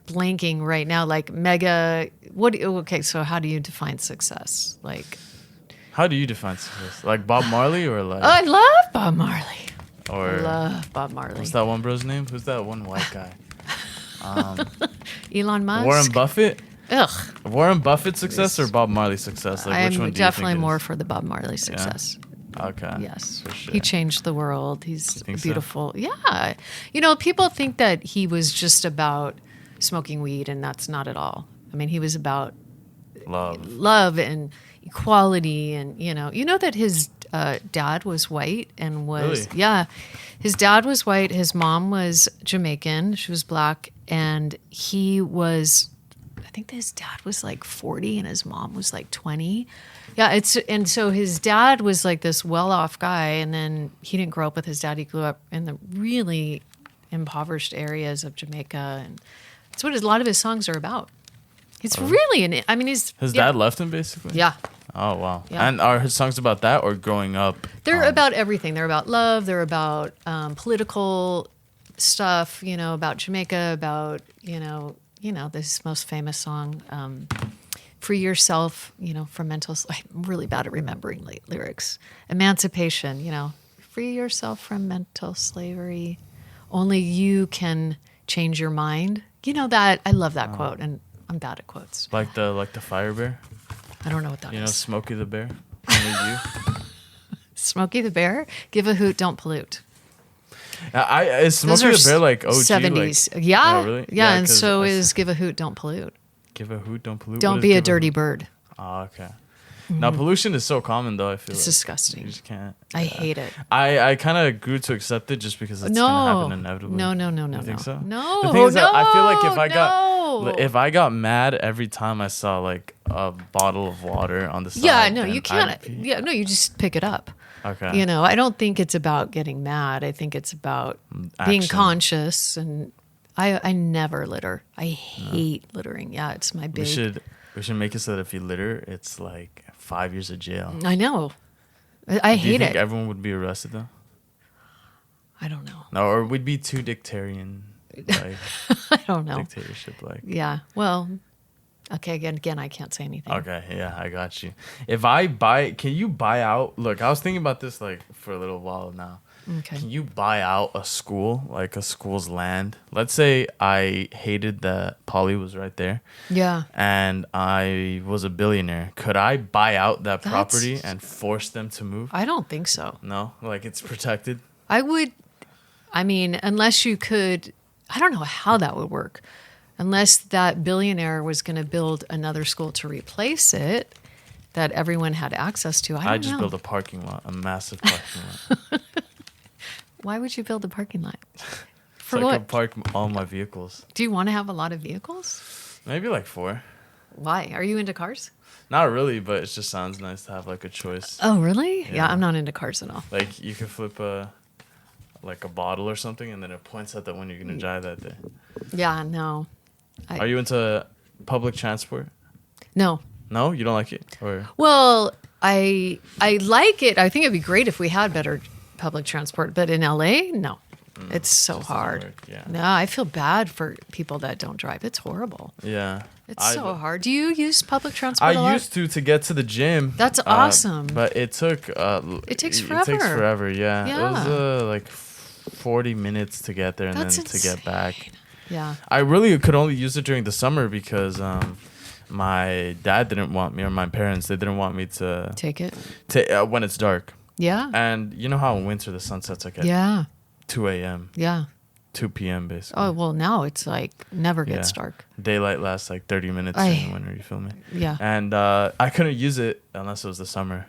blanking right now. Like mega. Okay, so how do you define success? Like,
How do you define success? Like Bob Marley or like
I love Bob Marley.
or
I love Bob Marley.
what's that one bro's name? Who's that one white guy?
Elon Musk.
Warren Buffett.
Ugh.
Warren Buffett success or Bob Marley success? Like which one
I'm
do
definitely
you think it
more
is?
for the Bob Marley success.
Okay.
Yes.
For sure.
He changed the world. He's
think so?
beautiful. Yeah. People think that he was just about smoking weed, and that's not at all. I mean, he was about love and equality, and you know that his dad was white and was
Really?
yeah, his dad was white, his mom was Jamaican, she was black, and he was, I think his dad was like 40 and his mom was like 20. Yeah, and so his dad was like this well-off guy, and then he didn't grow up with his dad. He grew up in the really impoverished areas of Jamaica, and that's what a lot of his songs are about. He's really I mean, he's
His dad left him basically.
Yeah,
Oh wow.
Yeah.
And are his songs about that or growing up?
they're about everything. They're about love. They're about political stuff. About Jamaica. About this most famous song, "Free Yourself." From mental. I'm really bad at remembering lyrics. Emancipation. Free yourself from mental slavery. Only you can change your mind. That I love that quote, and I'm bad at quotes.
Like the fire bear.
I don't know what that is.
Smokey the bear. Only you.
Smokey the Bear. Give a hoot, don't pollute.
Is
Those
Smokey
are
the bear like OG?
70s.
Like,
Yeah.
oh, really?
Yeah, and
'cause
so
I
is Give a Hoot, Don't Pollute.
Give a hoot, don't pollute.
Don't
What is
be a
give
dirty
hoot?
bird.
Oh, okay. Now pollution is so common though. I feel
It's
like
disgusting.
you just can't.
I hate it.
I kind of grew to accept it just because it's gonna
No.
happen inevitably.
No.
You think
No.
so?
No.
The thing is that I feel like
No.
if I got mad every time I saw like a bottle of water on the side.
Yeah, no,
then
you
I'd
can't.
pee.
Yeah, no, you just pick it up.
Okay.
I don't think it's about getting mad. I think it's about being
Action.
conscious. And I never litter. I hate littering. Yeah, it's my big.
We should make it so that if you litter, it's like 5 years of jail.
I know. I
Do you
hate
think
it.
everyone would be arrested though?
I don't know.
No, or we'd be too dictatorial, like
I don't know.
dictatorship, like.
Yeah. Well, okay. Again, I can't say anything.
Okay, yeah, I got you. Can you buy out? Look, I was thinking about this like for a little while now.
Okay.
Can you buy out a school, like a school's land? Let's say I hated that Polly was right there,
Yeah.
and I was a billionaire. Could I buy out that
That's-
property and force them to move?
I don't think so.
No, like it's protected.
I would. I mean, unless you could. I don't know how that would work. Unless that billionaire was going to build another school to replace it that everyone had access to. I don't
I just
know.
built a parking lot, a massive parking lot.
Why would you build a parking lot? For
So I
what?
could park all my vehicles.
Do you want to have a lot of vehicles?
Maybe like 4.
Why? Are you into cars?
Not really, but it just sounds nice to have like a choice.
Oh, really? Yeah,
Yeah.
I'm not into cars at all.
Like you could flip a bottle or something, and then it points at the one you're gonna drive that day.
Yeah, no.
Are you into public transport?
No.
No, you don't like it, or
Well, I like it. I think it'd be great if we had better public transport, but in LA, no. It's so
just doesn't
hard.
work, yeah.
No, I feel bad for people that don't drive. It's horrible.
yeah.
It's so hard. Do you use public transport a
I
lot?
used to get to the gym.
That's awesome.
But it took.
It takes
It takes
forever.
forever. Yeah. It
Yeah.
was like 40 minutes to get there and
That's
then to get back.
insane. Yeah.
I really could only use it during the summer because my dad didn't want me, or my parents, they didn't want me to
Take it.
when it's dark.
Yeah.
And you know how in winter the sun sets like at
Yeah.
2 a.m.,
Yeah.
2 p.m. basically.
Oh, well, now it's like never gets
Yeah.
dark.
Daylight lasts like 30 minutes
I-
in the winter, you feel me?
Yeah.
And I couldn't use it unless it was the summer.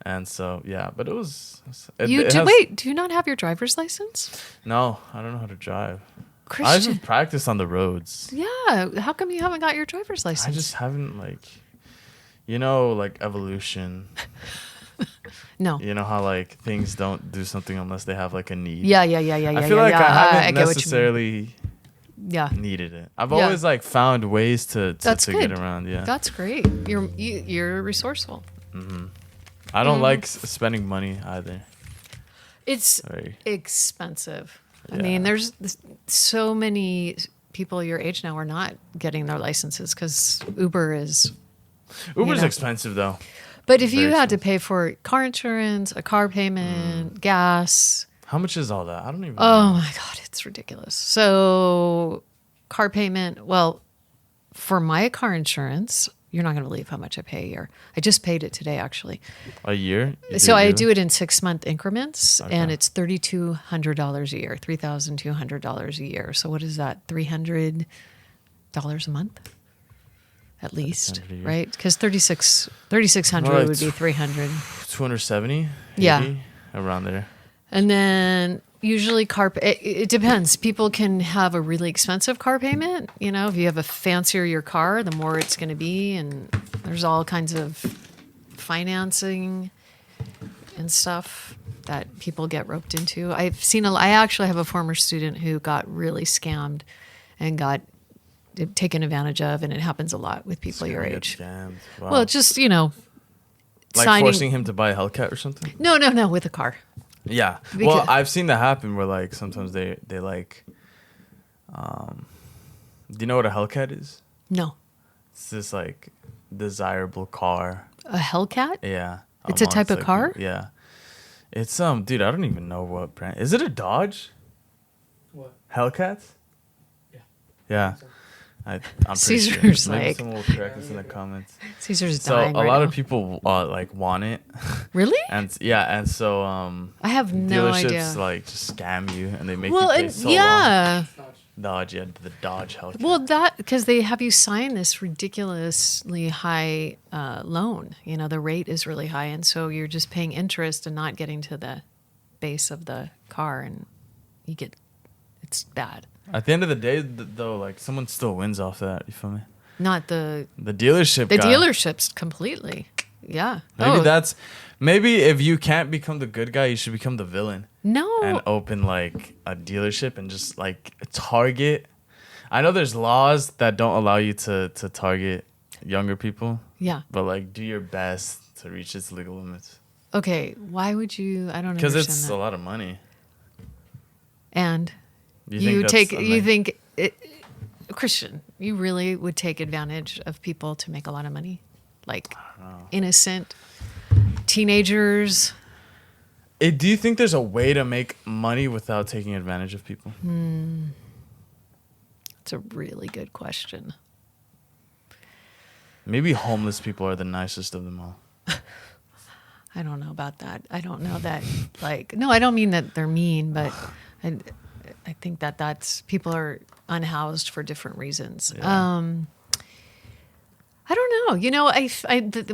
And so, yeah, but it was. It has-
Wait, do you not have your driver's license?
No, I don't know how to drive. I
Christian.
just practice on the roads.
Yeah. How come you haven't got your driver's license?
I just haven't, like evolution.
No.
You know how, like, things don't do something unless they have, like, a need.
Yeah.
I feel like I haven't
get
necessarily
Yeah.
needed it. I've
Yeah.
always, like, found ways to
That's
get
good.
around, yeah.
That's great. You're resourceful.
I don't like spending money either.
It's
Very.
expensive. I
Yeah.
mean, there's so many people your age now are not getting their licenses because Uber is.
Uber's
know.
expensive, though.
But if you
Very
had to pay for car insurance, a car payment, gas,
How much is all that? I don't even
oh
know.
my God, it's ridiculous. So, car payment, well, for my car insurance, you're not going to believe how much I pay a year. I just paid it today, actually.
A year? You
So I
yearly?
do it in 6-month increments, and
Okay.
it's $3,200 a year, $3,200 a year. So what is that? $300 a month? at least,
600 a year.
right? Because 3,600
Well,
would be 300.
270,
Yeah.
80, around there.
And then usually it depends. People can have a really expensive car payment. You know, if you have a fancier your car, the more it's going to be. And there's all kinds of financing and stuff that people get roped into. I actually have a former student who got really scammed and got taken advantage of. And it happens a lot with people your
Get
age.
scammed. Wow.
Well, just, you know,
like forcing him to buy a Hellcat or something?
No, with a car.
Yeah.
Because-
Well, I've seen that happen where like sometimes they like do you know what a Hellcat is?
No.
It's this like desirable car.
A Hellcat?
Yeah.
It's a type of
like,
car?
Yeah. It's dude, I don't even know what brand. Is it a Dodge?
What?
Hellcats?
Yeah.
Yeah.
So,
I'm pretty
Caesar's
sure. Maybe
like-
someone will correct us in the comments.
Caesar's
So
dying
a
right
lot
now.
of people like want it,
Really?
and yeah, and so
I have no
dealerships
idea.
like just scam you and they make
Well,
you pay
and
so long.
yeah.
Dodge, yeah, the Dodge Hellcat.
Well, that because they have you sign this ridiculously high loan. You know, the rate is really high, and so you're just paying interest and not getting to the base of the car, and it's bad.
At the end of the day, though, like someone still wins off that. You feel me?
Not the
dealership.
the
guy.
dealerships completely. Yeah.
Maybe if you can't become the good guy, you should become the villain
no.
and open like a dealership and just like target. I know there's laws that don't allow you to target younger people,
Yeah.
but like do your best to reach its legal limits
Okay. Why would you? I don't
because
understand
it's
that.
a lot of money.
And Christian, you really would take advantage of people to make a lot of money, like innocent teenagers.
Do you think there's a way to make money without taking advantage of people?
It's a really good question.
Maybe homeless people are the nicest of them all.
I don't know about that. I don't know that. Like, no, I don't mean that they're mean, but I think that's people are unhoused for different reasons.
Yeah.
I don't know. You know,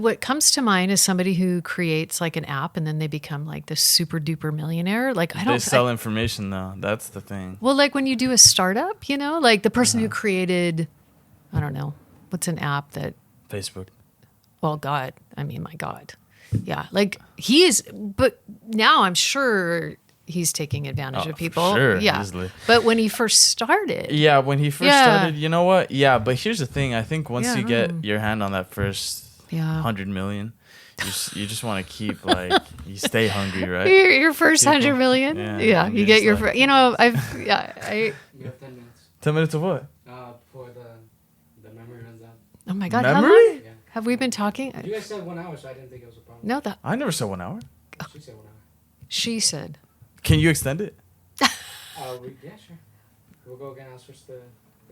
what comes to mind is somebody who creates like an app and then they become like the super duper millionaire. Like
They sell information though. That's the thing.
Well, like when you do a startup, you know, like the person who created, I don't know, what's an app that,
Facebook.
well, God, I mean, my God. Yeah. Like but now I'm sure he's taking advantage of
for
people.
sure,
Yeah.
easily.
But when he first started.
Yeah, when he first
Yeah.
started, you know what? Yeah, but here's the thing. I think once
Yeah,
you
I
get
don't know.
your hand on that first
Yeah.
100 million, you just want to keep like you stay hungry, right?
Your first
People-
100 million?
yeah,
Yeah.
and
You
you're
get
just
your,
like-
you know, I,
You have 10 minutes
10 minutes of what?
before the memory runs out.
oh my God. How
Memory?
long
Yeah.
have we been talking?
You guys said 1 hour, so I didn't think it was a problem.
No, that
I never said 1 hour.
She said 1 hour.
she said.
Can you extend it?
Yeah, sure. We'll go again. I'll switch the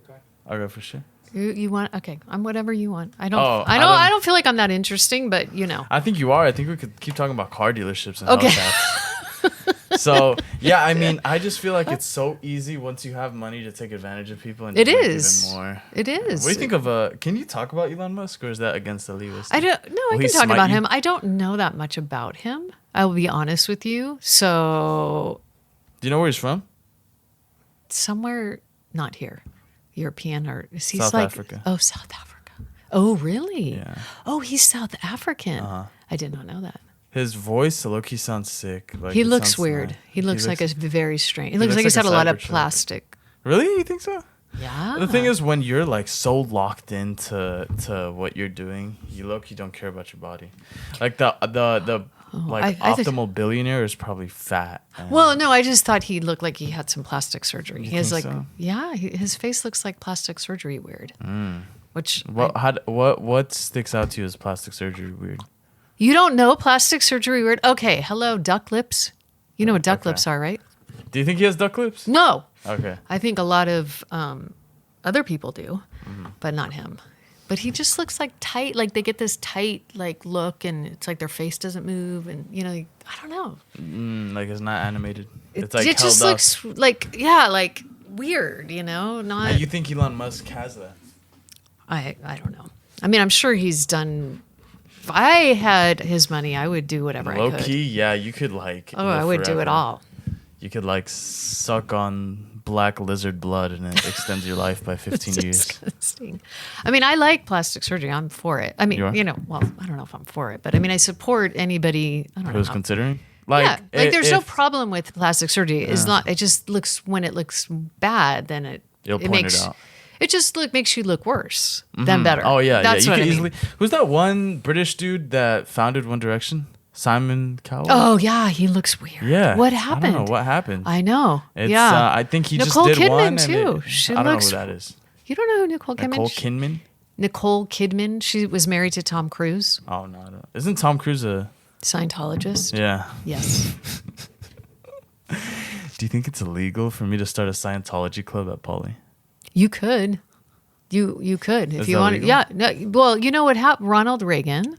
card.
I'll go for sure.
You want, okay. I'm whatever you want. I don't,
Oh,
I don't feel like I'm that interesting, but you know.
I think you are. I think we could keep talking about car dealerships and
Okay.
Hellcats. So yeah, I mean, I just feel like it's so easy once you have money to take advantage of people and
It
make
is.
even more.
It is.
What do you think of can you talk about Elon Musk or is that against the legal?
I don't. No, I
Will
can
he
talk
smite
about
you?
him. I don't know that much about him. I will be honest with you. So
Do you know where he's from?
somewhere not here, European or is he
South
like?
Africa.
Oh, South Africa. Oh, really?
Yeah.
Oh, he's South African.
Uh-huh.
I did not know that.
His voice, low-key sounds sick. Like,
He
it
looks
sounds
weird.
nice.
He looks like a very strange. He looks
looks
like he's
like
had
a
a lot of
Cybertruck.
plastic.
Really? You think so?
Yeah.
The thing is, when you're like so locked into what you're doing, you low-key don't care about your body. Like the
I think-
optimal billionaire is probably fat. and-
Well, no, I just thought he looked like he had some plastic surgery.
You
He has
think
like,
so?
yeah, his face looks like plastic surgery weird. Which
what sticks out to you as plastic surgery weird?
you don't know plastic surgery weird? Okay, hello, duck lips. You know what duck
Okay.
lips are, right?
Do you think he has duck lips?
No,
Okay.
I think a lot of other people do,
Mm-hmm.
but not him. But he just looks like tight, like they get this tight like look, and it's like their face doesn't move, and you know, I don't know.
Like it's not animated. It's like
it just
held up.
looks like weird, you know. Not
And you think Elon Musk has that?
I don't know. I mean, I'm sure he's done. If I had his money, I would do whatever I
Low
could.
key, yeah, you could like.
Oh,
live
I would do it
forever.
all.
You could like suck on black lizard blood and it extends your life by 15 years.
Disgusting. I mean, I like plastic surgery. I'm for it. I mean,
You are?
well, I don't know if I'm for it, but I mean, I support anybody. I don't know.
Who's considering?
Yeah, like there's no
if-
problem with plastic surgery. It's not. It just looks when it looks bad, then
You'll point
makes
it out.
it just makes you look worse than better.
Oh yeah,
that's
yeah.
what
You
I
could
mean.
easily. Who's that one British dude that founded One Direction? Simon Cowell.
Oh yeah, he looks weird.
yeah.
What happened?
I don't know what happened.
I know.
It's,
yeah.
I think he
Nicole
just did
Kidman,
one. And
too.
it-
She
I don't
looks-
know who that is.
You don't know who Nicole Kidman?
Nicole Kidman.
Nicole Kidman. She was married to Tom Cruise,
Oh no, I don't. Isn't Tom Cruise a?
Scientologist.
Yeah.
Yes.
Do you think it's illegal for me to start a Scientology club at Poly?
You could. You could if
Is
you
that
wanted.
legal?
Yeah. No, well, you know what happened? Ronald Reagan,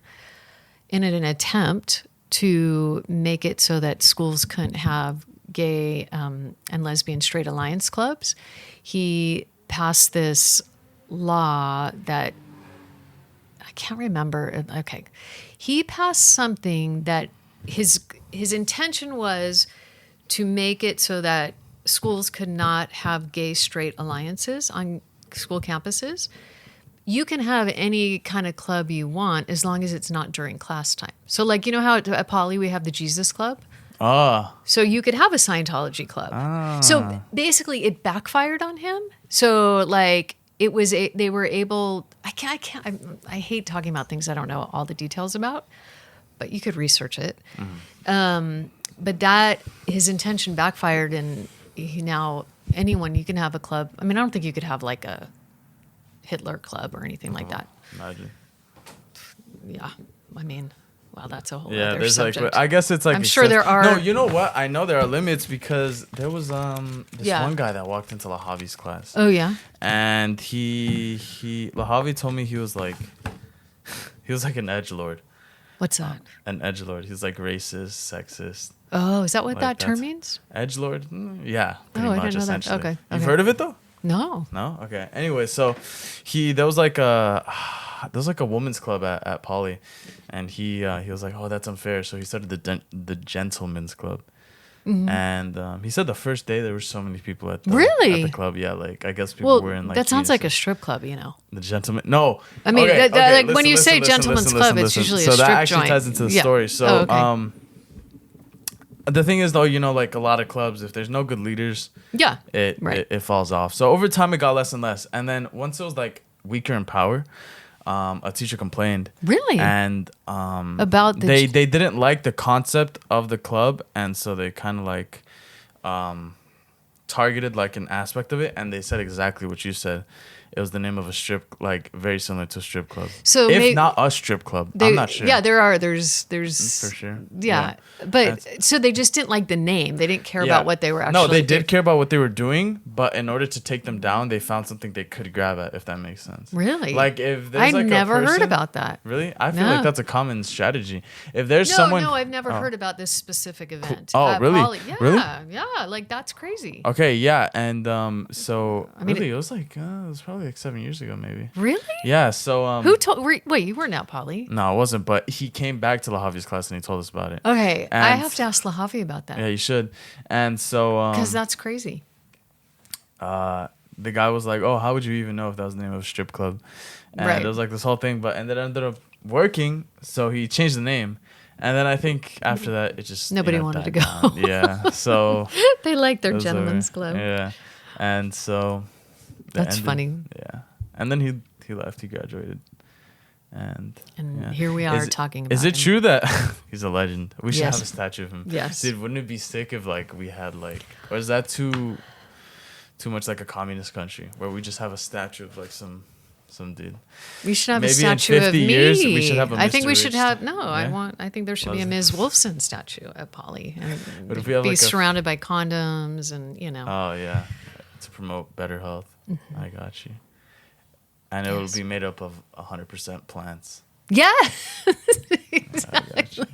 in an attempt to make it so that schools couldn't have gay and lesbian straight alliance clubs, he passed this law that I can't remember. Okay, he passed something that his intention was to make it so that schools could not have gay straight alliances on school campuses. You can have any kind of club you want as long as it's not during class time. So like, you know how at Poly we have the Jesus Club?
Ah.
So you could have a Scientology club. So basically it backfired on him. So like it was, they were able, I hate talking about things I don't know all the details about, but you could research it. But that his intention backfired, and he now anyone you can have a club. I mean, I don't think you could have like a Hitler club or anything like that.
Imagine.
Yeah, I mean, wow, that's a whole
Yeah,
other
there's
subject.
like. I guess it's like.
I'm sure there are-
No, you know what? I know there are limits because there was this
Yeah.
one guy that walked into Lahavi's class.
Oh yeah,
And Lahavi told me he was like an edgelord.
what's that?
An edgelord. He's like racist, sexist.
Oh, is that what
Like,
that term
that's-
means?
Edgelord? Yeah, pretty
Oh, I
much
didn't know that.
essentially.
Okay,
You've
okay.
heard of it though?
No.
No? Okay. Anyway, so there was like a women's club at Poly, and he was like, oh, that's unfair. So he started the gentlemen's club. And he said the first day there were so many people at
Really?
the club. Yeah, like I guess people
Well,
were in like
that sounds
jeans
like a strip club, you know.
the gentleman. No,
I mean,
Okay,
like, when
listen,
you say
listen,
gentleman's
listen,
club,
listen,
it's
listen.
usually
so
a strip
that actually
joint.
ties into the
Yeah.
story. So
Oh, okay.
the thing is though, you know, like a lot of clubs, if there's no good leaders,
Yeah.
it
Right.
it falls off. So over time, it got less and less. And then once it was like weaker in power, a teacher complained.
Really?
And
About the
they didn't like the concept of the club, and so they kind of like targeted like an aspect of it, and they said exactly what you said. It was the name of a strip, like very similar to a strip club.
So
if
may-
not a strip club, I'm not sure.
Yeah, there's
for sure.
Yeah, but so they just didn't like the name. They didn't care
Yeah.
about what they were actually.
No, they
doing.
did care about what they were doing, but in order to take them down, they found something they could grab at, if that makes sense.
Really?
Like if there's
I
like
never
a
heard
person,
about that.
Really? I feel
No.
like that's a common strategy. If there's
No,
someone
no, I've never
Oh.
heard about this specific event.
Oh, really?
Yeah,
Really?
yeah, like that's crazy.
Okay, yeah, and so
I mean,
really, it was like it was probably like 7 years ago, maybe.
Really?
Yeah. So
Who told? Wait, you weren't at Poly?
No, it wasn't. But he came back to Lahavi's class and he told us about it.
Okay, I
And-
have to ask Lahavi about that
Yeah, you should. And so
because that's crazy.
the guy was like, "Oh, how would you even know if that was the name of a strip club?" And
Right.
it was like this whole thing, but and it ended up working. So he changed the name, and then I think after that, it just
Nobody wanted to
died
go.
down. Yeah, so
They like their
it was
gentleman's
over.
club.
Yeah, and so that
That's
ended-
funny.
Yeah, and then he left. He graduated, and
And here we are talking about
Is it
him.
true that he's a legend? We should
Yes.
have a statue of him.
Yes.
Dude, wouldn't it be sick if like we had like, or is that too much like a communist country where we just have a statue of like some dude?
We should have
Maybe
a
in
statue of
50
me.
years, we should have a
I think
Mr.
we should
Rich.
have no.
Yeah?
I think there should be a
Ms.
Ms. Wolfson statue at Poly, and
But if we have
be
like a-
surrounded by condoms and
Oh yeah, to promote better health. I got you. And it will
Yes.
be made up of 100% plants.
yeah.
Exactly.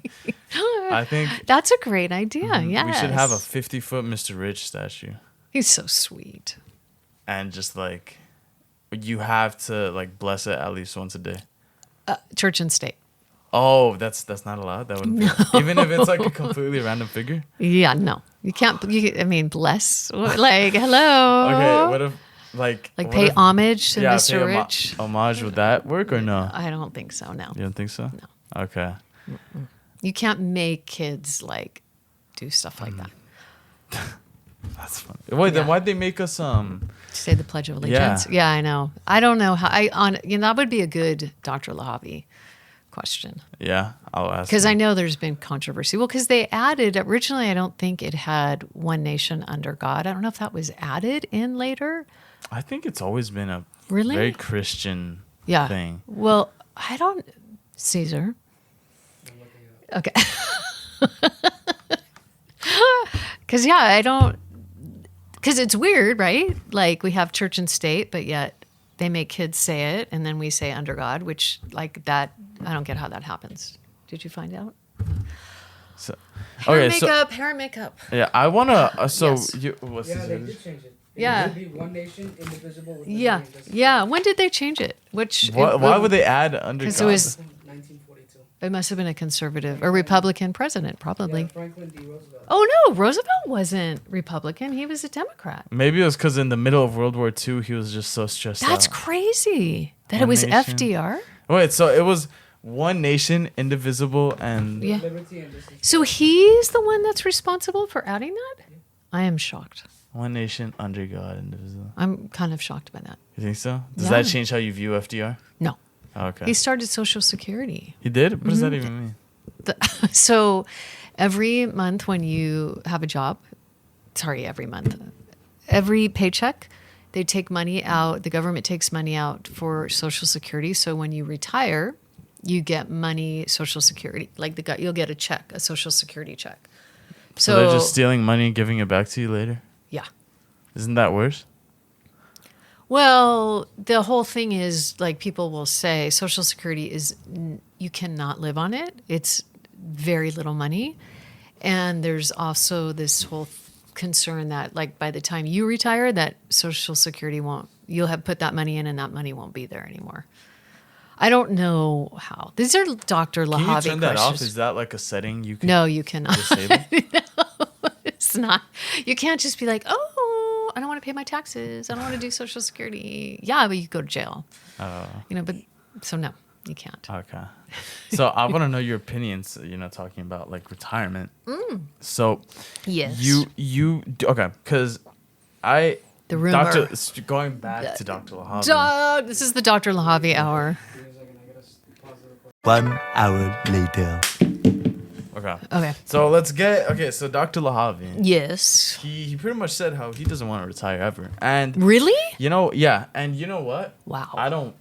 I think
That's a great idea. Yeah,
we should have a 50-foot Mr. Rich statue.
He's so sweet.
And just like you have to like bless it at least once a day.
Church and state.
Oh, that's not allowed. That wouldn't be even if it's like a completely random figure.
Yeah, no, you can't. I mean, bless. Like, hello.
Okay, what if like
pay homage to
yeah,
Mr.
pay
Rich?
homage would that work or no?
I don't think so. No,
You don't think so?
No.
Okay.
you can't make kids like do stuff like that.
That's funny. Wait, then
Yeah.
why'd they make us
Say the Pledge of Allegiance. Yeah, I know. I don't know how. That would be a good Dr. Lahavi question.
yeah, I'll ask.
Because
him.
I know there's been controversy. Well, because they added originally, I don't think it had one nation under God. I don't know if that was added in later.
I think it's always been a
Really?
very Christian
Yeah.
thing.
Well, I don't. Caesar.
I'm looking it up.
Okay. Because yeah, I don't. Because it's weird, right? Like we have church and state, but yet they make kids say it, and then we say under God, which like that. I don't get how that happens. Did you find out?
So,
Hair
okay,
makeup, hair and makeup.
yeah, I wanna. So
Yes.
you, what's
Yeah, they
this?
did change it.
Yeah.
It would be one nation, indivisible. With
Yeah,
liberty and justice.
yeah. When did they change it? Which?
Why would they add under
'Cause
God?
it was-
1942.
It must have been a conservative or Republican president, probably.
Yeah, Franklin D. Roosevelt.
Oh no, Roosevelt wasn't Republican. He was a Democrat.
Maybe it was because in the middle of World War II, he was just so stressed
That's
out.
crazy. That it
One
was
nation.
FDR.
Wait, so it was one nation, indivisible, and
Yeah.
Liberty and justice.
So he's the one that's responsible for adding that? I am shocked.
one nation under God, indivisible.
I'm kind of shocked by that.
You think so? Does
Yeah.
that change how you view FDR?
No.
Okay.
He started Social Security.
He did? What does
Mm-hmm.
that even mean?
So every month when you have a job, every month, every paycheck, they take money out. The government takes money out for Social Security. So when you retire, you get money, Social Security. Like you'll get a check, a Social Security check.
So they're just stealing money and giving it back to you later?
Yeah.
Isn't that worse?
Well, the whole thing is like people will say Social Security you cannot live on it. It's very little money. And there's also this whole concern that like by the time you retire, that Social Security you'll have put that money in and that money won't be there anymore. I don't know how. These are Dr. Lahavi
Can you turn that off?
questions.
Is that like a setting you can
No, you cannot.
disable?
It's not. You can't just be like, oh, I don't want to pay my taxes. I don't want to do Social Security. Yeah, but you go to jail. But so no, you can't.
Okay. So I want to know your opinions, talking about like retirement. So
Yes.
okay, because
The rumor.
going back to Dr. Lahavi.
This is the Dr. Lahavi hour.
Give me a second, I gotta pause the recording.
1 hour later.
Okay.
Okay.
So so Dr. Lahavi,
Yes.
he pretty much said how he doesn't want to retire ever. And
Really?
yeah, and you know what?
Wow.
I don't,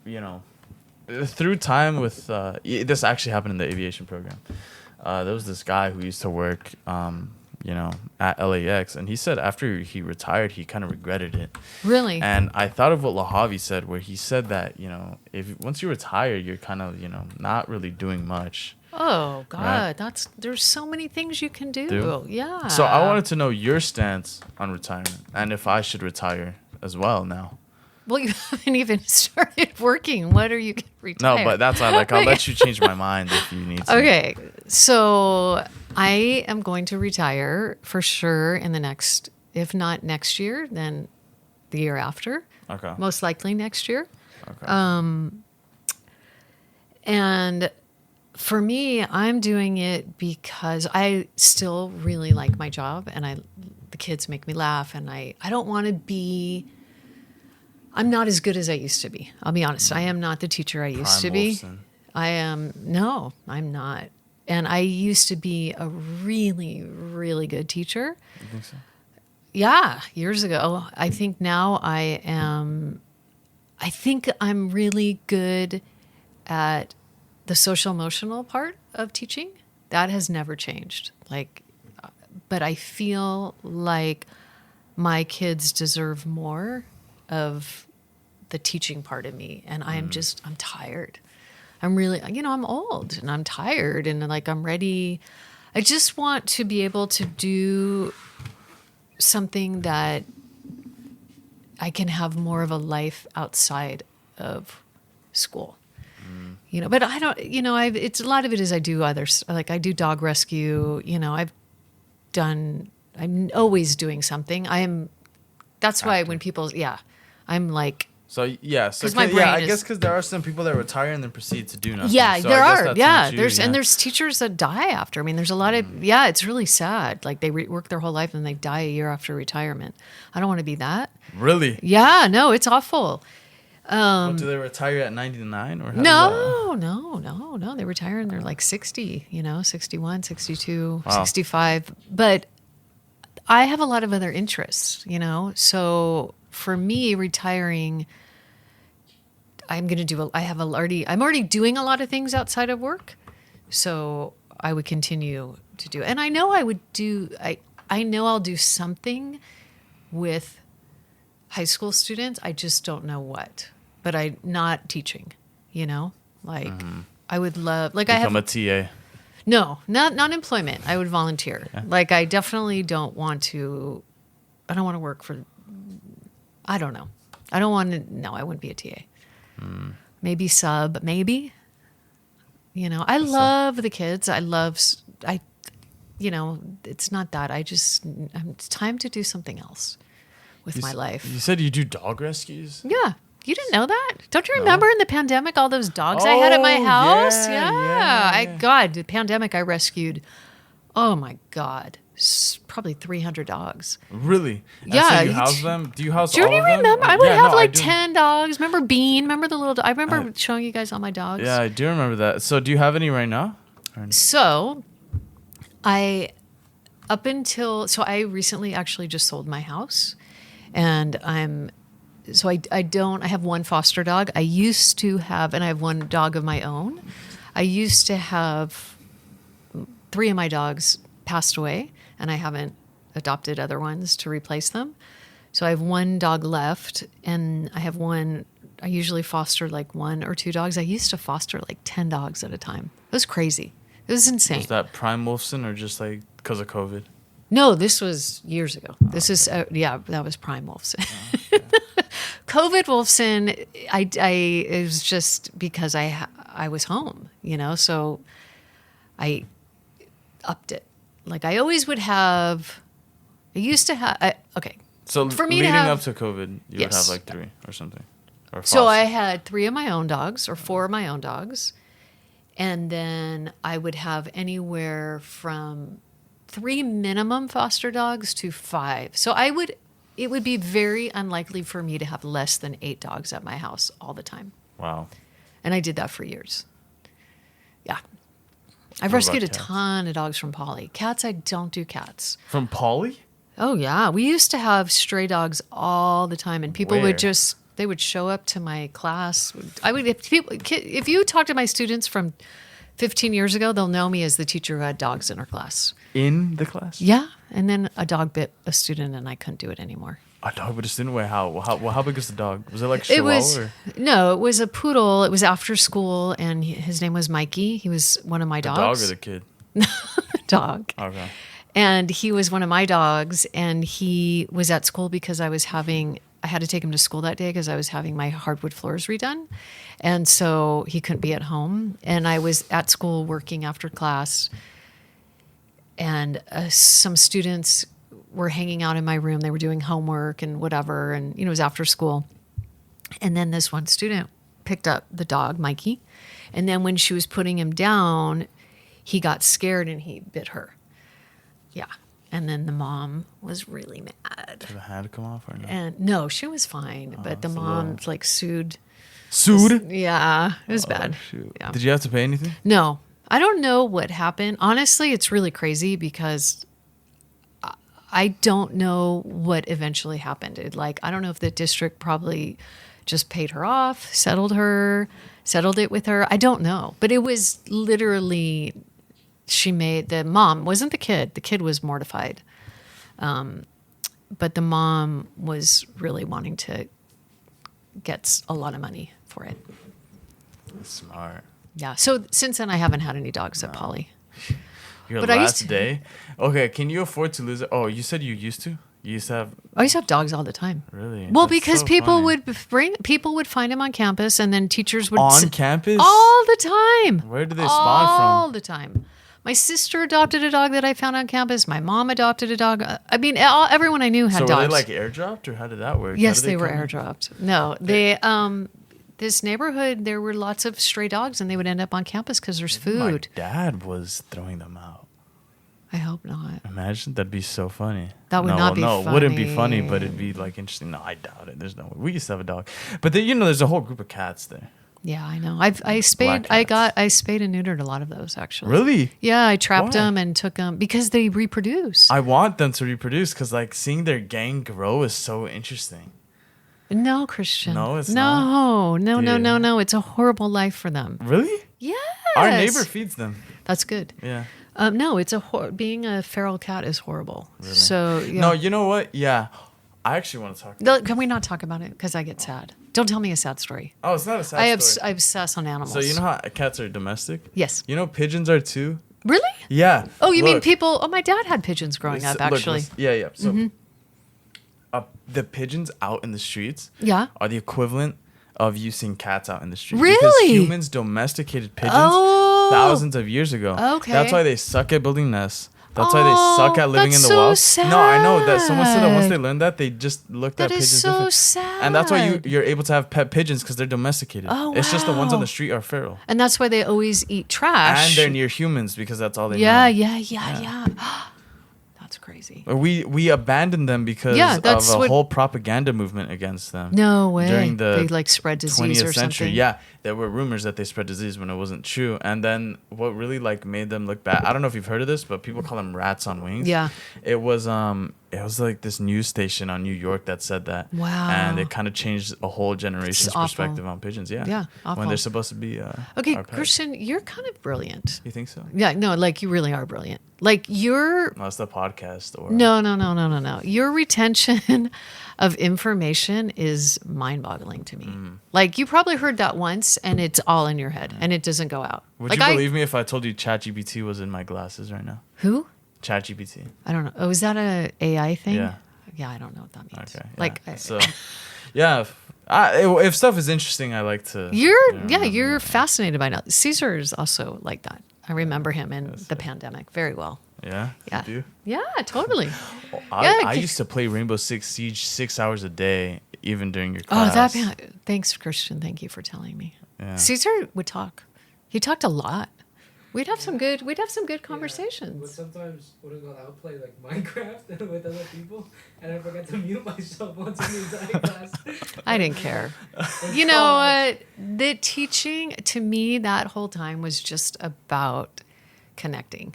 through time with this actually happened in the aviation program. There was this guy who used to work at LAX, and he said after he retired, he kind of regretted it.
Really?
And I thought of what Lahavi said, where he said that, if once you retire, you're kind of, not really doing much.
Oh God,
Right.
there's so many things you can do.
Do?
Yeah.
So I wanted to know your stance on retirement and if I should retire as well now.
Well, you haven't even started working. What are you going to retire?
No, but that's why I'll let you change my mind if you need to.
Okay, so I am going to retire for sure in the next, if not next year, then the year after.
Okay.
Most likely next year.
Okay.
And for me, I'm doing it because I still really like my job, and the kids make me laugh, and I don't want to be. I'm not as good as I used to be. I'll be honest. I am not the teacher I used to be.
Wolfson.
No, I'm not. And I used to be a really, really good teacher.
You think so?
Yeah, years ago. I think now I think I'm really good at the social emotional part of teaching. That has never changed. But I feel like my kids deserve more of the teaching part of me. And I'm tired. I'm really, I'm old and I'm tired and I'm ready. I just want to be able to do something that I can have more of a life outside of school. But I don't, it's a lot of it is I do I do dog rescue, I'm always doing something. That's why when people, I'm like,
So yeah, so
'Cause my
I
brain
guess
is-
because there are some people that retire and then proceed to do nothing.
yeah,
So
there
I guess
are.
that's
Yeah.
not you,
There's teachers that die after. I mean, there's a lot of, it's really sad. Like they work their whole life and they die a year after retirement. I don't want to be that.
Really?
Yeah, no, it's awful.
What, do they retire at 99 or how does
No. They retire and they're like 60, 61, 62,
Wow.
65. But I have a lot of other interests, So for me, retiring, I'm already doing a lot of things outside of work. So I would continue to do. And I know I know I'll do something with high school students. I just don't know what. But I'm not teaching, I would love, like
become a TA?
no, not employment. I would volunteer.
Yeah.
Like I definitely don't want to work for, I don't know. I don't want to, no, I wouldn't be a TA. Maybe sub, maybe. I love the kids. It's not that. It's time to do something else with my life.
You said you do dog rescues?
Yeah. You didn't know that? Don't you remember in the pandemic all those dogs I had at my house?
Yeah.
God, the pandemic I rescued. Oh my God. Probably 300 dogs.
Really? And
Yeah,
so you
you
house them? Do you house
Do you
all of them?
remember? I would
Yeah,
have
no, I
like
do.
10 dogs. Remember Bean? Remember the little I remember showing you guys all my dogs.
Yeah, I do remember that. So do you have any right now?
So I recently actually just sold my house and I have one foster dog. I used to have, and I have one dog of my own. I used to have 3 of my dogs passed away and I haven't adopted other ones to replace them. So I have one dog left and I usually foster like 1 or 2 dogs. I used to foster like 10 dogs at a time. It was crazy. It was insane.
Was that prime Wolfson or just like because of COVID?
No, this was years ago. This is that was prime Wolfson. COVID Wolfson, it was just because I was home, so I upped it. Like I always would have. I used to have. Okay.
So
For me to
leading
have-
up to COVID, you would
Yes.
have like 3 or something. Or
So
foster.
I had 3 of my own dogs or 4 of my own dogs. And then I would have anywhere from 3 minimum foster dogs to 5. So it would be very unlikely for me to have less than 8 dogs at my house all the time.
Wow.
And I did that for years. Yeah. I've
What
rescued a
about cats?
ton of dogs from Polly. Cats, I don't do cats.
From Polly?
Oh, yeah. We used to have stray dogs all the time, and people
Where?
they would show up to my class. If you talk to my students from 15 years ago, they'll know me as the teacher who had dogs in her class.
In the class?
Yeah. And then a dog bit a student, and I couldn't do it anymore.
A dog with a student? Wait, how big was the dog? Was it like a
It
Chihuahua?
was
Or?
no, it was a poodle. It was after school, and his name was Mikey. He was one of my
The dog
dogs.
or the kid?
Dog.
Okay.
And he was one of my dogs, and he was at school because I had to take him to school that day because I was having my hardwood floors redone. And so he couldn't be at home. And I was at school working after class. And some students were hanging out in my room. They were doing homework and whatever. And, it was after school. And then this one student picked up the dog, Mikey. And then when she was putting him down, he got scared and he bit her. Yeah. And then the mom was really mad.
Did the hand come off or no?
And no, she was fine. But the
it's a
mom
little-
like sued.
Sued?
Yeah, it was
Oh,
bad.
shoot.
Yeah.
Did you have to pay anything?
No, I don't know what happened. Honestly, it's really crazy because I don't know what eventually happened. I don't know if the district probably just paid her off, settled it with her. I don't know. But it was literally, the mom, wasn't the kid. The kid was mortified. But the mom was really wanting to get a lot of money for it.
Smart.
Yeah. So since then, I haven't had any dogs at Polly.
Your
But I used
last
to-
day? Okay, can you afford to lose it? Oh, you said you used to? You used to have
I used to have dogs all the time.
really.
Well,
That's
because
so
people
funny.
would find him on campus, and then teachers would
On campus.
all the time.
Where do they spawn from?
All the time. My sister adopted a dog that I found on campus. My mom adopted a dog. I mean, everyone I knew had
So
dogs.
were they like airdropped, or how did that work?
Yes,
How did
they were
come in?
airdropped. No, they this neighborhood there were lots of stray dogs, and they would end up on campus because there's food.
My dad was throwing them out.
I hope not.
Imagine that'd be so funny.
That would not be
No, it wouldn't be funny,
funny.
but it'd be like interesting. No, I doubt it. There's no way. We used to have a dog, but then, there's a whole group of cats there.
Yeah, I know. I spayed. I spayed and neutered a lot of those actually.
Really?
Yeah, I trapped
Why?
them and took them because they reproduce.
I want them to reproduce because like seeing their gang grow is so interesting.
No, Christian.
No, it's
no,
not.
no, no,
Yeah.
no, no. It's a horrible life for them.
Really?
Yes.
Our neighbor feeds them.
That's good.
Yeah.
No, it's being a feral cat is horrible.
Really?
So yeah.
No, you know what? Yeah. I actually want to talk.
Can we not talk about it? Because I get sad. Don't tell me a sad story.
Oh, it's not a sad
I
story.
obsess on animals.
So you know how cats are domestic?
Yes.
You know pigeons are too?
Really?
Yeah.
Oh, you mean
Look.
people? Oh, my dad had pigeons growing up.
Look,
Actually.
yeah. So
Mm-hmm.
the pigeons out in the streets
Yeah.
are the equivalent of you seeing cats out in the street.
Really?
Because humans domesticated pigeons
Oh.
thousands of years ago.
Okay.
That's why they suck at building nests. That's why they suck at living in
that's
the wild.
so
No, I know that someone said that once
sad.
they learned that, they just looked
That
at
is
pigeons
so
different.
sad.
And that's why you're able to have pet pigeons because they're domesticated.
Oh,
It's just the ones on
wow.
the street are feral.
And that's why they always eat trash.
And they're near humans because that's all they
Yeah,
know.
yeah. That's crazy.
We abandoned them because
Yeah, that's
of a
what-
whole propaganda movement against them.
No way.
During the
they like spread disease
20th
or
century,
something.
yeah, there were rumors that they spread disease when it wasn't true. And then what really like made them look bad, I don't know if you've heard of this, but people call them rats on wings.
Yeah.
It was like this news station on New York that said that.
Wow.
And it kind of changed a whole generation's
awful.
perspective on pigeons. Yeah.
Yeah, awful.
When they're supposed to be
Okay,
our pets.
Christian, you're kind of brilliant.
You think so?
Yeah, no, like you really are brilliant. Like you're
No, it's the podcast or
no. Your retention of information is mind-boggling to me.
Mm.
Like you probably heard that once, and it's all in your head, and it doesn't go out.
Would
like
you believe me if I told you ChatGPT was in my glasses right now?
Who?
ChatGPT.
I don't know. Oh, is that a AI thing?
Yeah.
Yeah, I don't know what that means.
Okay. Yeah.
Like
So, yeah. If stuff is interesting, I like to.
you're fascinated by that. Caesar is also like that. I remember him in the pandemic very well.
Yeah.
Yeah.
You do?
Yeah, totally.
I used to play Rainbow Six Siege 6 hours a day, even during your class.
Thanks, Christian. Thank you for telling me.
Yeah.
Caesar would talk. He talked a lot. We'd have some good
But
conversations.
sometimes, I would play like Minecraft with other people, and I forget to mute myself once in the entire class.
I didn't care. You know what? The teaching to me that whole time was just about connecting.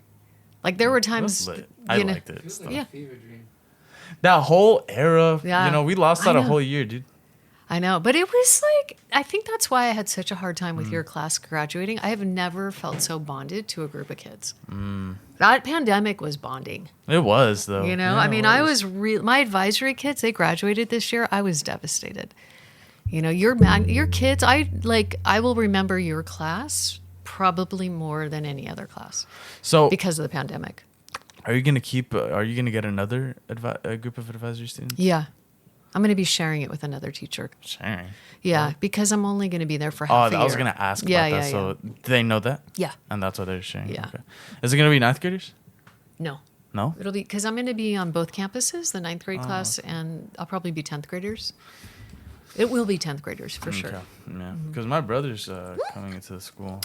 Like there were times,
That's lit. I
you know,
liked it.
Feels like
Yeah.
a fever dream.
That whole era,
Yeah.
we lost
I
out a
know.
whole year, dude.
I know, but it was like I think that's why I had such a hard time
Mm.
with your class graduating. I have never felt so bonded to a group of kids.
Mm.
That pandemic was bonding.
It was, though.
You know,
Yeah,
I
it
mean, I was my advisory kids. They graduated this year. I was devastated. You know, your kids. I will remember your class probably more than any other class
So,
because of the pandemic.
are you gonna get another group of advisory students?
Yeah, I'm going to be sharing it with another teacher.
Sharing.
Yeah, because I'm only going to be there for
Oh,
half a year.
I was gonna ask
Yeah,
about that.
yeah,
So, do they know that?
Yeah.
And that's why they're sharing.
Yeah.
Okay. Is it gonna be ninth graders?
No.
No.
It'll be because I'm going to be on both campuses, the ninth
Oh.
grade class, and I'll probably be 10th graders. It will be 10th graders for sure.
Okay. Yeah.
Mm-hmm.
Because my brother's coming into the school.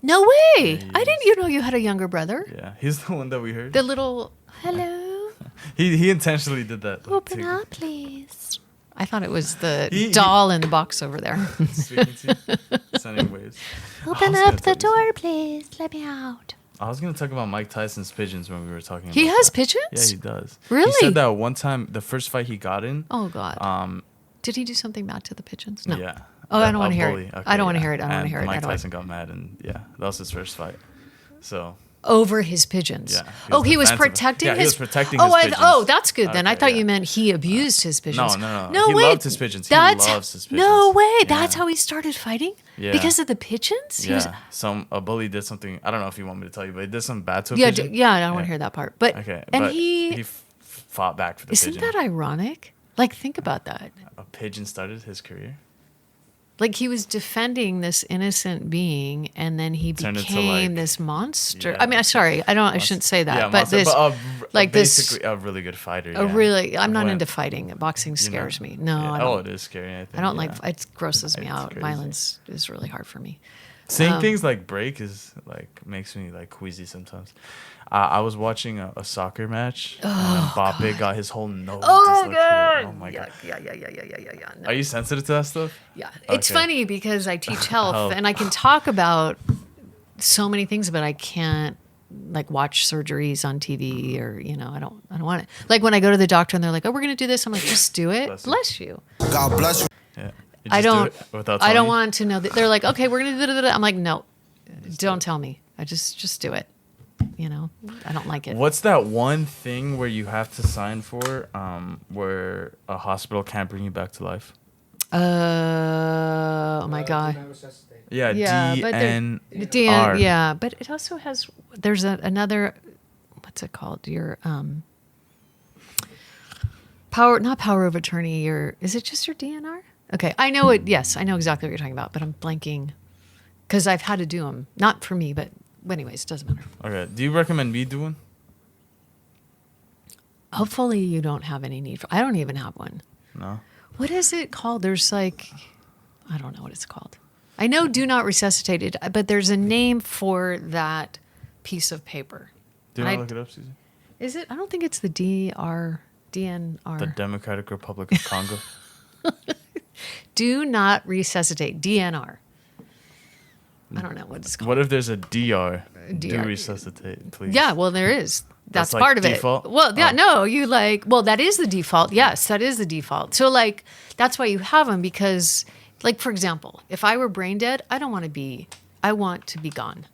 No way!
Yeah,
I didn't. You know, you had a younger brother.
Yeah. He's the one that we heard.
The little hello,
He intentionally did that.
open up, please. I thought it was the
He-
doll in the box over there.
Speaking to you, sending waves.
Open
I was
up the
gonna tell you-
door, please. Let me out.
I was gonna talk about Mike Tyson's pigeons when we were talking.
He
about
has
that.
pigeons?
Yeah, he does.
Really?
He said that one time, the first fight he got in.
Oh God.
Um.
Did he do something bad to the pigeons? No.
Yeah.
Oh, I don't
A
want to hear
bully.
it.
Okay,
I don't want to
yeah.
hear it. I don't want to
And
hear it.
Mike
I don't
Tyson got mad, and yeah, that was his first fight. So.
over his pigeons.
Yeah,
He was
defensive.
protecting
Yeah,
his.
he was protecting
oh,
his pigeons.
that's good then. I
Okay,
thought
yeah.
you meant he abused his pigeons.
No.
No
He
way.
loved his pigeons. He
That's
loves his
no
pigeons.
way. That's
Yeah.
how he started fighting.
Yeah.
Because of the pigeons. He was-
Yeah. A bully did something. I don't know if you want me to tell you, but he did something bad to a
yeah,
pigeon.
yeah. I don't want to hear that part. But
Okay.
and
but
he
fought back for the
Isn't
pigeon.
that ironic? Like, think about that.
A pigeon started his career.
Like, he was defending this innocent being, and then he
Turned into,
became
like-
this monster.
Yeah.
I mean, sorry, I shouldn't say that,
Yeah,
but
monster,
this,
like
this,
basically a really good fighter.
a
yeah.
really. I'm not
When-
into fighting. Boxing
you know,
scares me. No,
yeah.
I
Oh,
don't.
it is scary. I think.
I don't
yeah.
like. It grosses me
It's
out.
crazy.
Violence is really hard for me.
Seeing things like break is like makes me like queasy sometimes. I was watching a soccer match and Mbappe got his whole nose dislocated. Oh my god!
Yeah. No.
Are you sensitive to that stuff?
Yeah, it's
Okay.
funny because I teach health,
Health.
and I can talk about so many things, but I can't like watch surgeries on TV or I don't want it. Like when I go to the doctor and they're like, "Oh, we're gonna do this," I'm like, "Just do it,
Bless you.
bless you."
God bless you.
Yeah. You
I
just do
don't.
it without
I
telling
don't
you?
want to know that they're like, "Okay, we're gonna do it." I'm like, "No, don't tell me. I just do it." I don't like it.
What's that one thing where you have to sign for, where a hospital can't bring you back to life?
Oh my
Do
god.
not resuscitate.
Yeah,
Yeah, but
DNR.
yeah, but it also has. There's another. What's it called? Your power, not power of attorney. Is it just your DNR? Okay, I know it. Yes, I know exactly what you're talking about, but I'm blanking because I've had to do them. Not for me, but anyways, it doesn't matter.
Okay. Do you recommend me doing?
Hopefully, you don't have any need for. I don't even have one.
No.
What is it called? There's like, I don't know what it's called. I know do not resuscitate it, but there's a name for that piece of paper.
Do you
And
want to look it up, Susan?
Is it? I don't think it's the DNR.
The Democratic Republic of Congo.
Do not resuscitate. DNR. I don't know what it's called.
What if there's a DR? Do
DR.
resuscitate, please.
Yeah, well, there is. That's
like
part of
default?
it. Well, yeah,
Oh.
no, you well, that is the default. Yes, that is the default. So, like, that's why you have them because, like, for example, if I were brain dead, I want to be gone.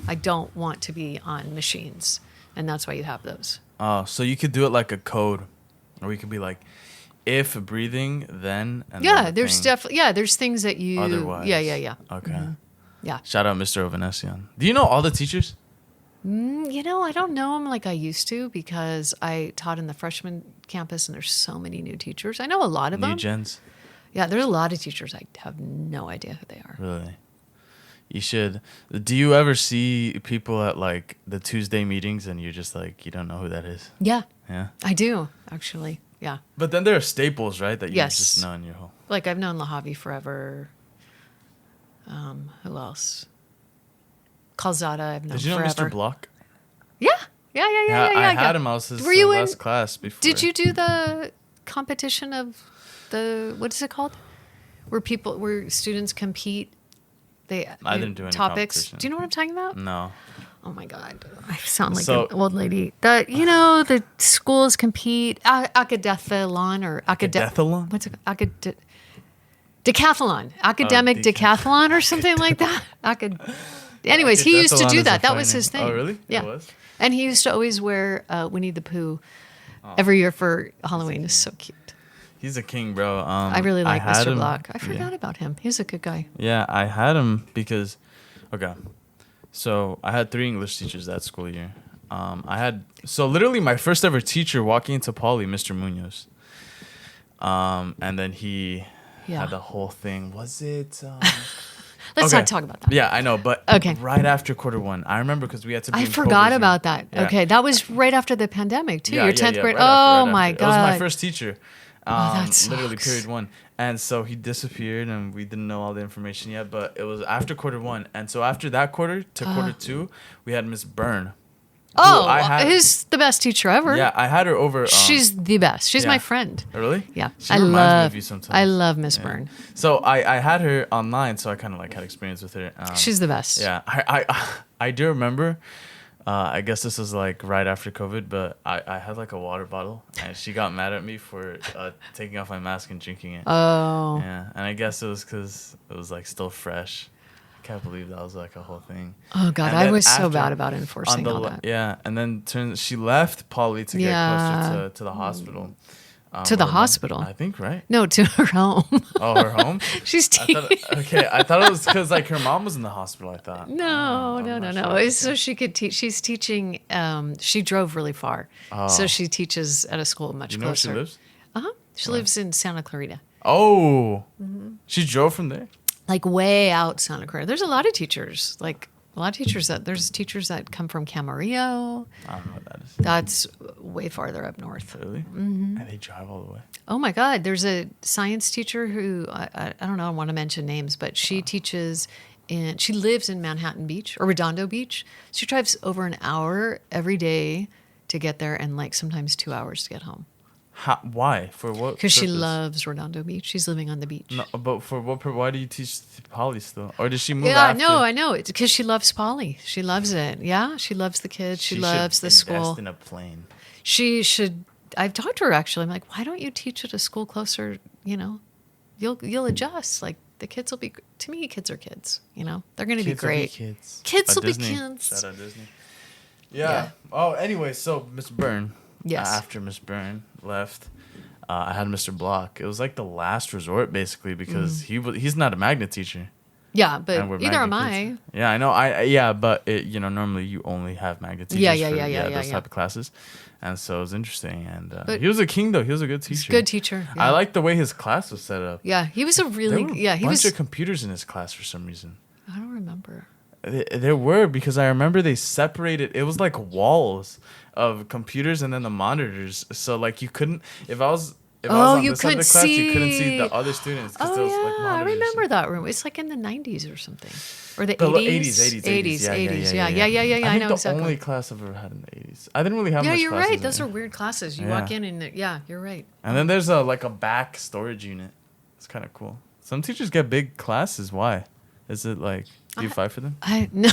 I don't want to be on machines. And that's why you have those.
Oh, so you could do it like a code, or we could be like, if breathing, then. And
Yeah,
then the
there's
thing.
definitely, there's things that you.
Otherwise.
Yeah.
Okay.
Yeah.
Shout out Mr. Ovanesian. Do you know all the teachers?
I don't know them like I used to because I taught in the freshman campus and there's so many new teachers. I know a lot of
New
them.
gens?
Yeah, there's a lot of teachers. I have no idea who they are.
Really? You should. Do you ever see people at like the Tuesday meetings and you're just like, you don't know who that is?
Yeah,
Yeah.
I do actually. Yeah,
But then there are staples, right? That you
Yes.
just know in your whole.
like I've known Lahavi forever. Who else? Calzada, I've known
Did you know
forever.
Mr. Block?
Yeah.
I had him. I was his
Were you
last
in-
class before.
Did you do the competition of what is it called? Where students compete.
I didn't do any
topics.
competition.
Do you know what I'm talking about?
No.
Oh my God, I sound like
So-
an old lady. The schools compete. Acadethalon or
Acadethalon?
What's it? Decathlon, academic decathlon or something like that. Anyways, he used to
Acadethalon
do
is a
that. That
funny
was his
name.
thing.
Oh, really? It
Yeah.
was?
And he used to always wear Winnie the Pooh every year for Halloween. It's so cute.
He's a king, bro.
I really like
had
Mr.
him-
Block. I
yeah.
forgot about him. He's a good guy.
Yeah, I had him because, okay, so I had 3 English teachers that school year. Literally my first ever teacher walking into Poly, Mr. Munoz. And then he
Yeah.
had the whole thing. Was it?
Let's
Okay.
not talk about that.
Yeah, I know, but
Okay.
right after quarter 1, I remember because we had to. Be
I
in
forgot
Provision.
about that.
Yeah.
Okay, that was right after the pandemic too.
Yeah,
Your
yeah,
10th
yeah,
grade.
right after,
Oh
right
my
after.
God.
It was my first teacher.
That
Literally
sucks.
period 1. And so he disappeared and we didn't know all the information yet, but it was after quarter 1. And so after that quarter to quarter 2, we had Miss Byrne.
Oh,
I had-
he's the best teacher ever.
Yeah, I had her over.
She's the best. She's
yeah.
my friend.
Really?
Yeah,
She
I
reminds me
love.
of you sometimes.
I love Miss
Yeah.
Byrne.
So I had her online, so I kind of like had experience with her.
She's the best.
Yeah, I do remember. I guess this was like right after COVID, but I had like a water bottle, and she got mad at me for taking off my mask and drinking it.
Oh.
Yeah, and I guess it was because it was like still fresh. I can't believe that was like a whole thing.
Oh God,
And
I
then
was so
after-
bad about
on
enforcing
the
all that.
Yeah, and then she left Poly to get
Yeah.
closer to the hospital.
To the
Her mom?
hospital.
I think, right?
No, to her home.
Oh, her home?
She's
I thought it was because like her mom was in the hospital. I thought.
No,
I'm
no,
not
no,
sure.
no. It's so
Okay.
she could teach. She's teaching. She drove really far, so
Oh.
she teaches at a school much
You know where she
closer.
lives?
She lives in Santa Clarita,
Oh,
Mm-hmm.
she drove from there.
like way out Santa Clarita. There's a lot of teachers, there's teachers that come from Camarillo.
I don't know what that is.
That's way farther up north.
Really? Mm-hmm. And they drive all the way.
Oh my God, there's a science teacher who I don't know. I don't want to mention names, but she teaches. And she lives in Manhattan Beach or Redondo Beach. She drives over an hour every day to get there and like sometimes 2 hours to get home.
Why? For what?
Because she
purpose?
loves Redondo Beach. She's living on the beach.
No, but for what? Why do you teach poly still? Or did she move
Yeah,
after?
no, I know. It's because she loves Polly. She loves it. Yeah, she loves the kids. She
should
loves the
invest
school.
in a plane.
She should. I've talked to her actually. I'm like, why don't you teach at a school closer? You know, you'll adjust. Like the kids will be. To me, kids are kids. You know, they're going to be
Kids will be
great.
kids.
Kids
At
will be
Disney.
kids.
Shout out Disney. Yeah.
Yeah.
Oh, anyway, so Miss Byrne.
Yes.
After Miss Byrne left, I had Mr. Block. It was like the last resort, basically, because he's not a magnet teacher.
Yeah,
and
but
we're
either am
magnet kids.
I.
Yeah, I know. Yeah, but normally you only have magnet teachers.
Yeah,
those
yeah.
type of classes, and so it was interesting. And
But
he was a king, though. He was a good teacher.
He's a good teacher.
I
yeah.
like the way his class was set up.
Yeah, he was a
There
really.
were
Yeah,
a
he
bunch
was.
of computers in his class for some reason.
I don't remember.
There were, because I remember they separated. It was like walls of computers and then the monitors. So like you couldn't. If I was on
you
this side of the
couldn't
class, you couldn't see
see.
the other students. 'Cause
Oh
there was, like,
yeah, I
monitors.
remember that room. It's like in the 90s or something, or the
The
80s.
80s.
Yeah,
Yeah.
I
think
know
the
exactly.
only class I've ever had in the 80s. I didn't really have
Yeah,
much
you're
classes
right.
in
Those
it.
are weird classes. You
Yeah.
walk in and yeah, you're right.
And then there's a back storage unit. It's kind of cool. Some teachers get big classes. Why? Is it like, do you fight for them?
No,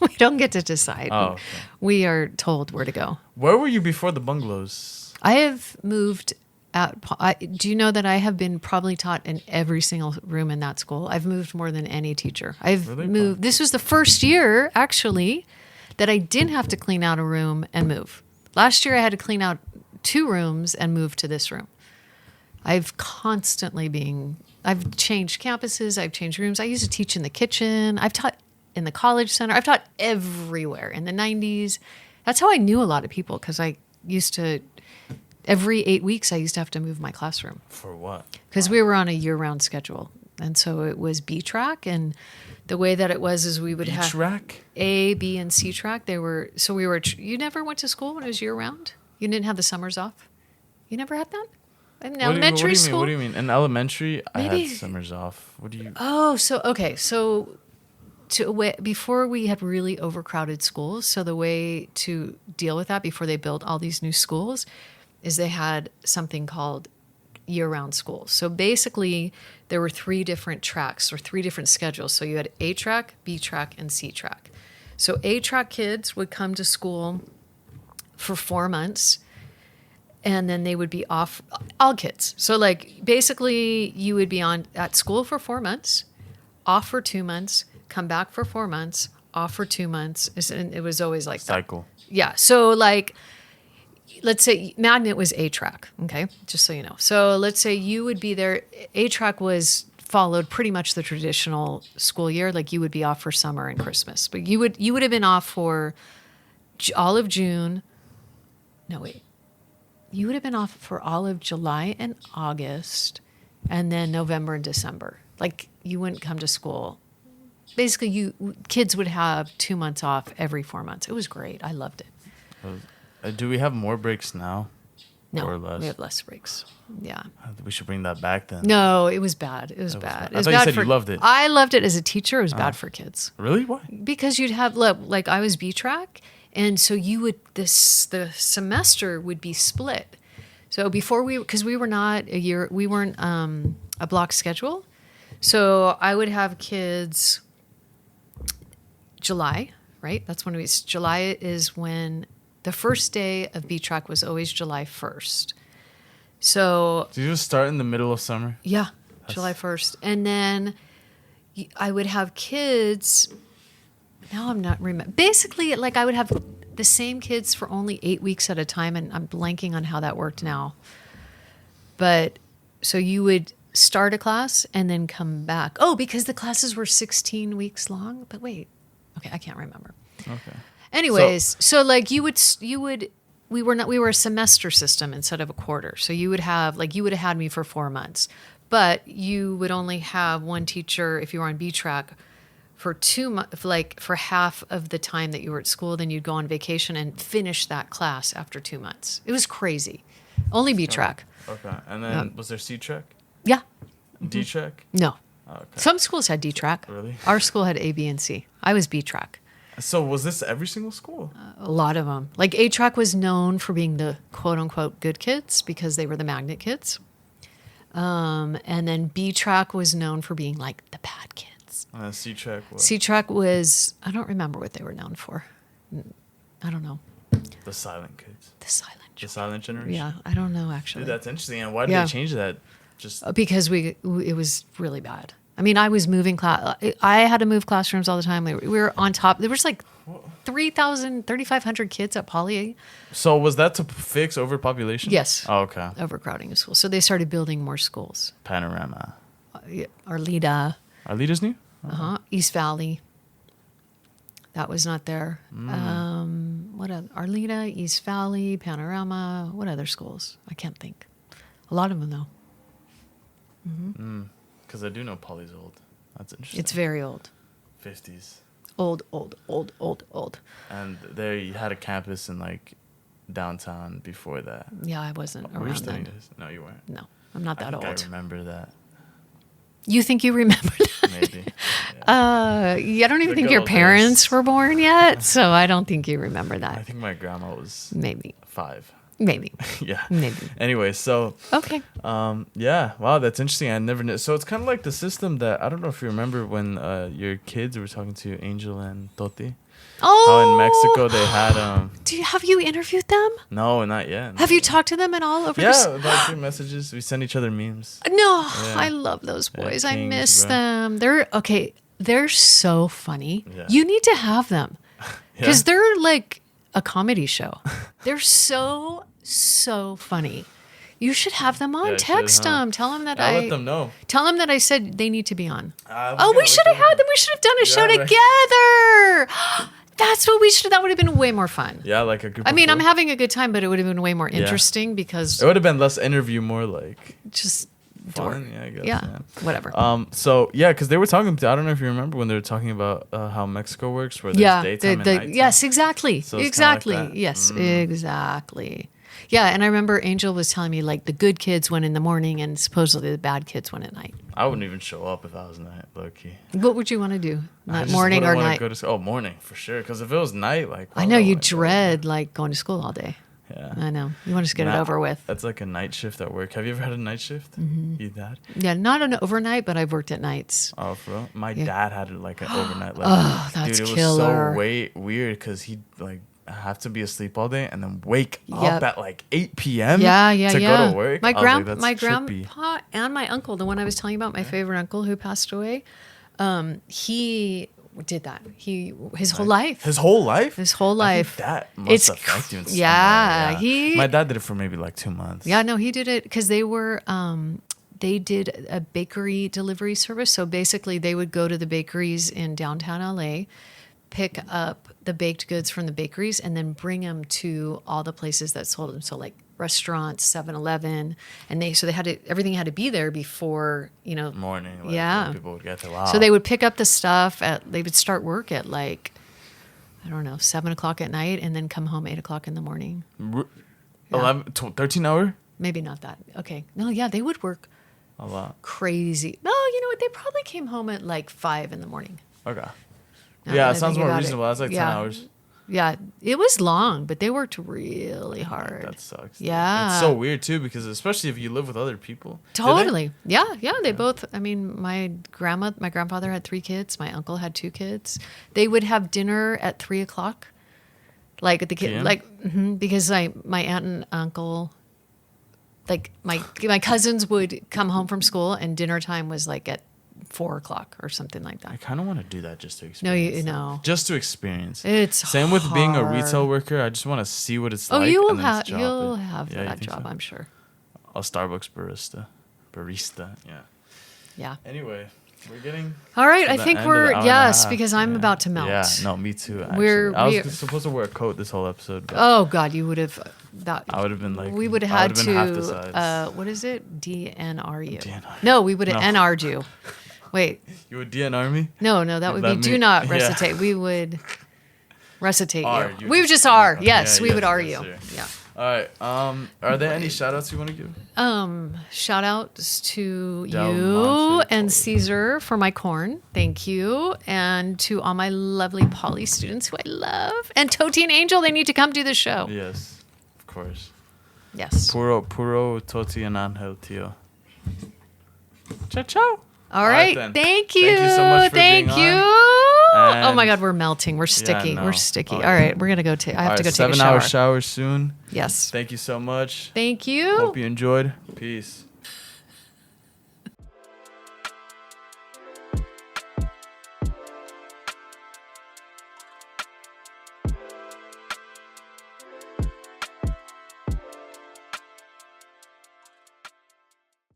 we don't get to decide.
Oh, okay.
We are told where to go.
Where were you before the bungalows?
I have moved out. Do you know that I have been probably taught in every single room in that school? I've moved more than any teacher. I've
Really?
moved. This was the first year, actually, that I didn't have to clean out a room and move. Last year, I had to clean out 2 rooms and move to this room. I've changed campuses. I've changed rooms. I used to teach in the kitchen. I've taught in the college center. I've taught everywhere in the 90s. That's how I knew a lot of people, because I used to. Every 8 weeks, I used to have to move my classroom
For what?
because we were on a year-round schedule, and so it was B track. And the way that it was is we would have
Track?
A, B, and C track. You never went to school when it was year-round. You didn't have the summers off. You never had that in elementary school.
What do you mean? In elementary, I
Maybe-
had summers off. What do you?
Oh, so okay, so before we had really overcrowded schools, so the way to deal with that before they built all these new schools is they had something called year-round schools. So basically, there were 3 different tracks or 3 different schedules. So you had A track, B track, and C track. So A track kids would come to school for 4 months, and then they would be off. All kids. So like basically, you would be at school for 4 months, off for 2 months, come back for 4 months, off for 2 months. And it was always like that.
Cycle.
Yeah. So like, let's say magnet was A track. Okay, just so you know. So let's say you would be there. A track followed pretty much the traditional school year. Like you would be off for summer and Christmas, but you would have been off for all of June. No, wait. You would have been off for all of July and August, and then November and December. Like you wouldn't come to school. Basically, kids would have 2 months off every 4 months. It was great. I loved it.
Do we have more breaks now?
No,
Or less?
we have less breaks. Yeah.
We should bring that back then.
No, it was bad. It was bad. It
I
was
thought you
bad
said
for,
you loved it.
I loved it as a teacher. It was bad for kids
Really? Why?
because you'd have like I was B track, and so the semester would be split. So because we weren't a block schedule, so I would have kids. July, right? That's when July is when the first day of B track was always July 1st. So
Did you just start in the middle of summer?
yeah, July 1st. And then I would have kids. Now I'm not remember. Basically, like I would have the same kids for only 8 weeks at a time, and I'm blanking on how that worked now. But so you would start a class and then come back. Oh, because the classes were 16 weeks long. But wait, okay, I can't remember.
Okay.
Anyways, so like you would we were a semester system instead of a quarter. So you would have like you would have had me for 4 months, but you would only have one teacher if you were on B track for 2 months, like for half of the time that you were at school. Then you'd go on vacation and finish that class after 2 months. It was crazy. Only B track.
Okay. And then was there C track?
Yeah.
D track?
No.
Oh, okay.
Some schools had D track.
Really?
Our school had A, B, and C. I was B track.
So was this every single school?
A lot of them. Like A track was known for being the quote unquote good kids because they were the magnet kids. And then B track was known for being like the bad kids.
C track was?
C track was, I don't remember what they were known for. I don't know.
The silent kids.
The silent.
The silent generation?
Yeah, I don't know actually.
Dude, that's interesting. And why did they change that? Just
Because it was really bad. I mean, I was moving class. I had to move classrooms all the time. We were on top. There was like 3,500 kids at Poly.
So was that to fix overpopulation?
Yes.
Oh, okay.
Overcrowding of schools. So they started building more schools.
Panorama.
Arleta.
Are leaders new?
East Valley. That was not there. What other? Arleta, East Valley, Panorama. What other schools? I can't think. A lot of them though.
Because I do know Poly's old. That's interesting.
It's very old.
50s.
Old.
And there you had a campus in like downtown before that.
Yeah, I wasn't
Were you
around
studying
then.
this? No, you weren't.
No, I'm not
I
that
think
old.
I remember that.
You think you remember that?
Maybe.
I don't even
The
think
good
your
old
parents
days.
were born yet, so I don't think you remember
I
that.
think my grandma was
Maybe.
5.
Maybe.
Yeah.
Maybe.
Anyway, so
Okay.
yeah, wow, that's interesting. I never knew. So it's kind of like the system that I don't know if you remember when your kids were talking to Angel and Toti.
Oh.
How in Mexico they had
Have you interviewed them?
no, not yet.
Have you talked to them at all over
Yeah,
this?
like through messages. We send each other memes.
No,
Yeah.
I love those
Yeah,
boys. I
kings,
miss
bro.
them. They're okay. They're so funny.
Yeah.
You need to have them because
Yeah.
they're like a comedy show. They're so funny. You should have them on.
Yeah, I should,
Text
huh?
them. Tell them that
I'll let them know.
Tell them that I said they need to be on.
I was
Oh,
gonna
we should have
look
had
up-
them. We should have done a show
Yeah, right.
together. That's what we should. That would have been way more fun.
Yeah, like a group.
I mean,
of
I'm
four.
having a good time, but it would have been way more interesting because
It would have been less interview, more like
just
fun. Yeah, I guess.
yeah, whatever.
So yeah, because they were talking. I don't know if you remember when they were talking about how Mexico works, where there's
Yeah,
daytime and nighttime.
yes, exactly,
So it's kinda
exactly,
like that.
yes, exactly. Yeah, and I remember Angel was telling me like the good kids went in the morning and supposedly the bad kids went at night.
I wouldn't even show up if I was night, low key.
What would you want to do?
I
Not
just
morning
wouldn't
or
wanna
night?
Go to school. Oh, morning for sure. Because if it was night, like
I
why
know
would
you
wanna go?
dread like going to school all day.
Yeah.
I know you want to just get it
Nah,
over with.
That's like a night shift at work. Have you ever had a night shift? You dad?
Yeah, not an overnight, but I've worked at nights.
Oh, for real? My
Yeah.
dad had like an overnight. Like,
Oh, that's
dude, it
killer.
was so weird because he'd like have to be asleep all day and then wake
Yep.
up at like 8 p.m.
Yeah, yeah,
to
yeah.
go to work.
My
I was like, that's
my
trippy.
grandpa and my uncle, the one I was telling you about, my favorite uncle who passed away, he did that. His whole life.
His whole life?
His whole
I
life.
think that must affect you in some way,
yeah, he.
My dad did it for maybe like 2 months.
Yeah, no, he did it because they were. They did a bakery delivery service. So basically, they would go to the bakeries in downtown LA, pick up the baked goods from the bakeries, and then bring them to all the places that sold them. So like restaurants, 7-Eleven, and they had to everything had to be there before
Morning. Like,
Yeah.
when people would get there. Wow.
So they would pick up the stuff they would start work at like, I don't know, 7:00 at night and then come home 8:00 in the morning.
13 hour?
Maybe not that. Okay. No, yeah, they would work
A lot.
crazy. No, you know what? They probably came home at like 5 in the morning.
Okay.
Now
Yeah,
that
it
I
sounds
think
more
about it.
reasonable. That's like 10 hours.
Yeah, it was long, but they worked really hard.
That sucks. dude.
Yeah.
It's so weird too because especially if you live with other people. Did they?
Totally. Yeah, yeah. They both. I mean, my grandfather had 3 kids. My uncle had 2 kids. They would have dinner at 3:00, like at the kid,
PM?
because my aunt and uncle, like my cousins would come home from school and dinner time was like at 4:00 or something like
I
that.
kind of want to do that just to experience.
No, you
it.
no.
Just to experience.
It's
Same with being a
hard.
retail worker. I just want to see what it's
Oh,
like.
you will
and then
have
just drop
you'll
it.
have
Yeah, you
that
think
job,
so?
I'm sure.
a Starbucks barista. Yeah.
Yeah.
Anyway, we're getting.
All right.
to
I
the
think
end of
we're
the hour and a half.
because I'm about to melt.
Yeah. No, me too. Actually.
We're-
I
we-
was supposed to wear a coat this whole episode. But
Oh God, you would have. That
I would have been like.
we would
I
have had
would've been half the size.
to. What is it? DNR you.
DNR.
No, we would have
No.
NR'd you. Wait.
You would DNR me?
No, that would be
let
do
me-
not
yeah.
recitate. We would recitate
R,
you.
you
We would
just-
just R.
okay.
Yes,
Yeah,
we
yes,
would R
yes,
you.
sir.
Yeah.
All right. Are there any shout outs you want to give?
Shout outs to
Del
you
Monte
and
Poly.
Caesar for my corn. Thank you. And to all my lovely poly students who I love. And Toti and Angel, they need to come do the show.
Yes, of course.
Yes.
Puro Toti and Angel Tio. Ciao, ciao.
All right.
then.
Thank you.
Thank you so much for
Thank
being
you.
on.
Oh my
And-
God, we're melting. We're sticky.
no.
We're sticky.
Oh,
All
yeah.
right, we're gonna go take. I have
All
to
right,
go take a shower.
7-hour shower soon.
Yes.
Thank you so much.
Thank you.
Hope you enjoyed. Peace.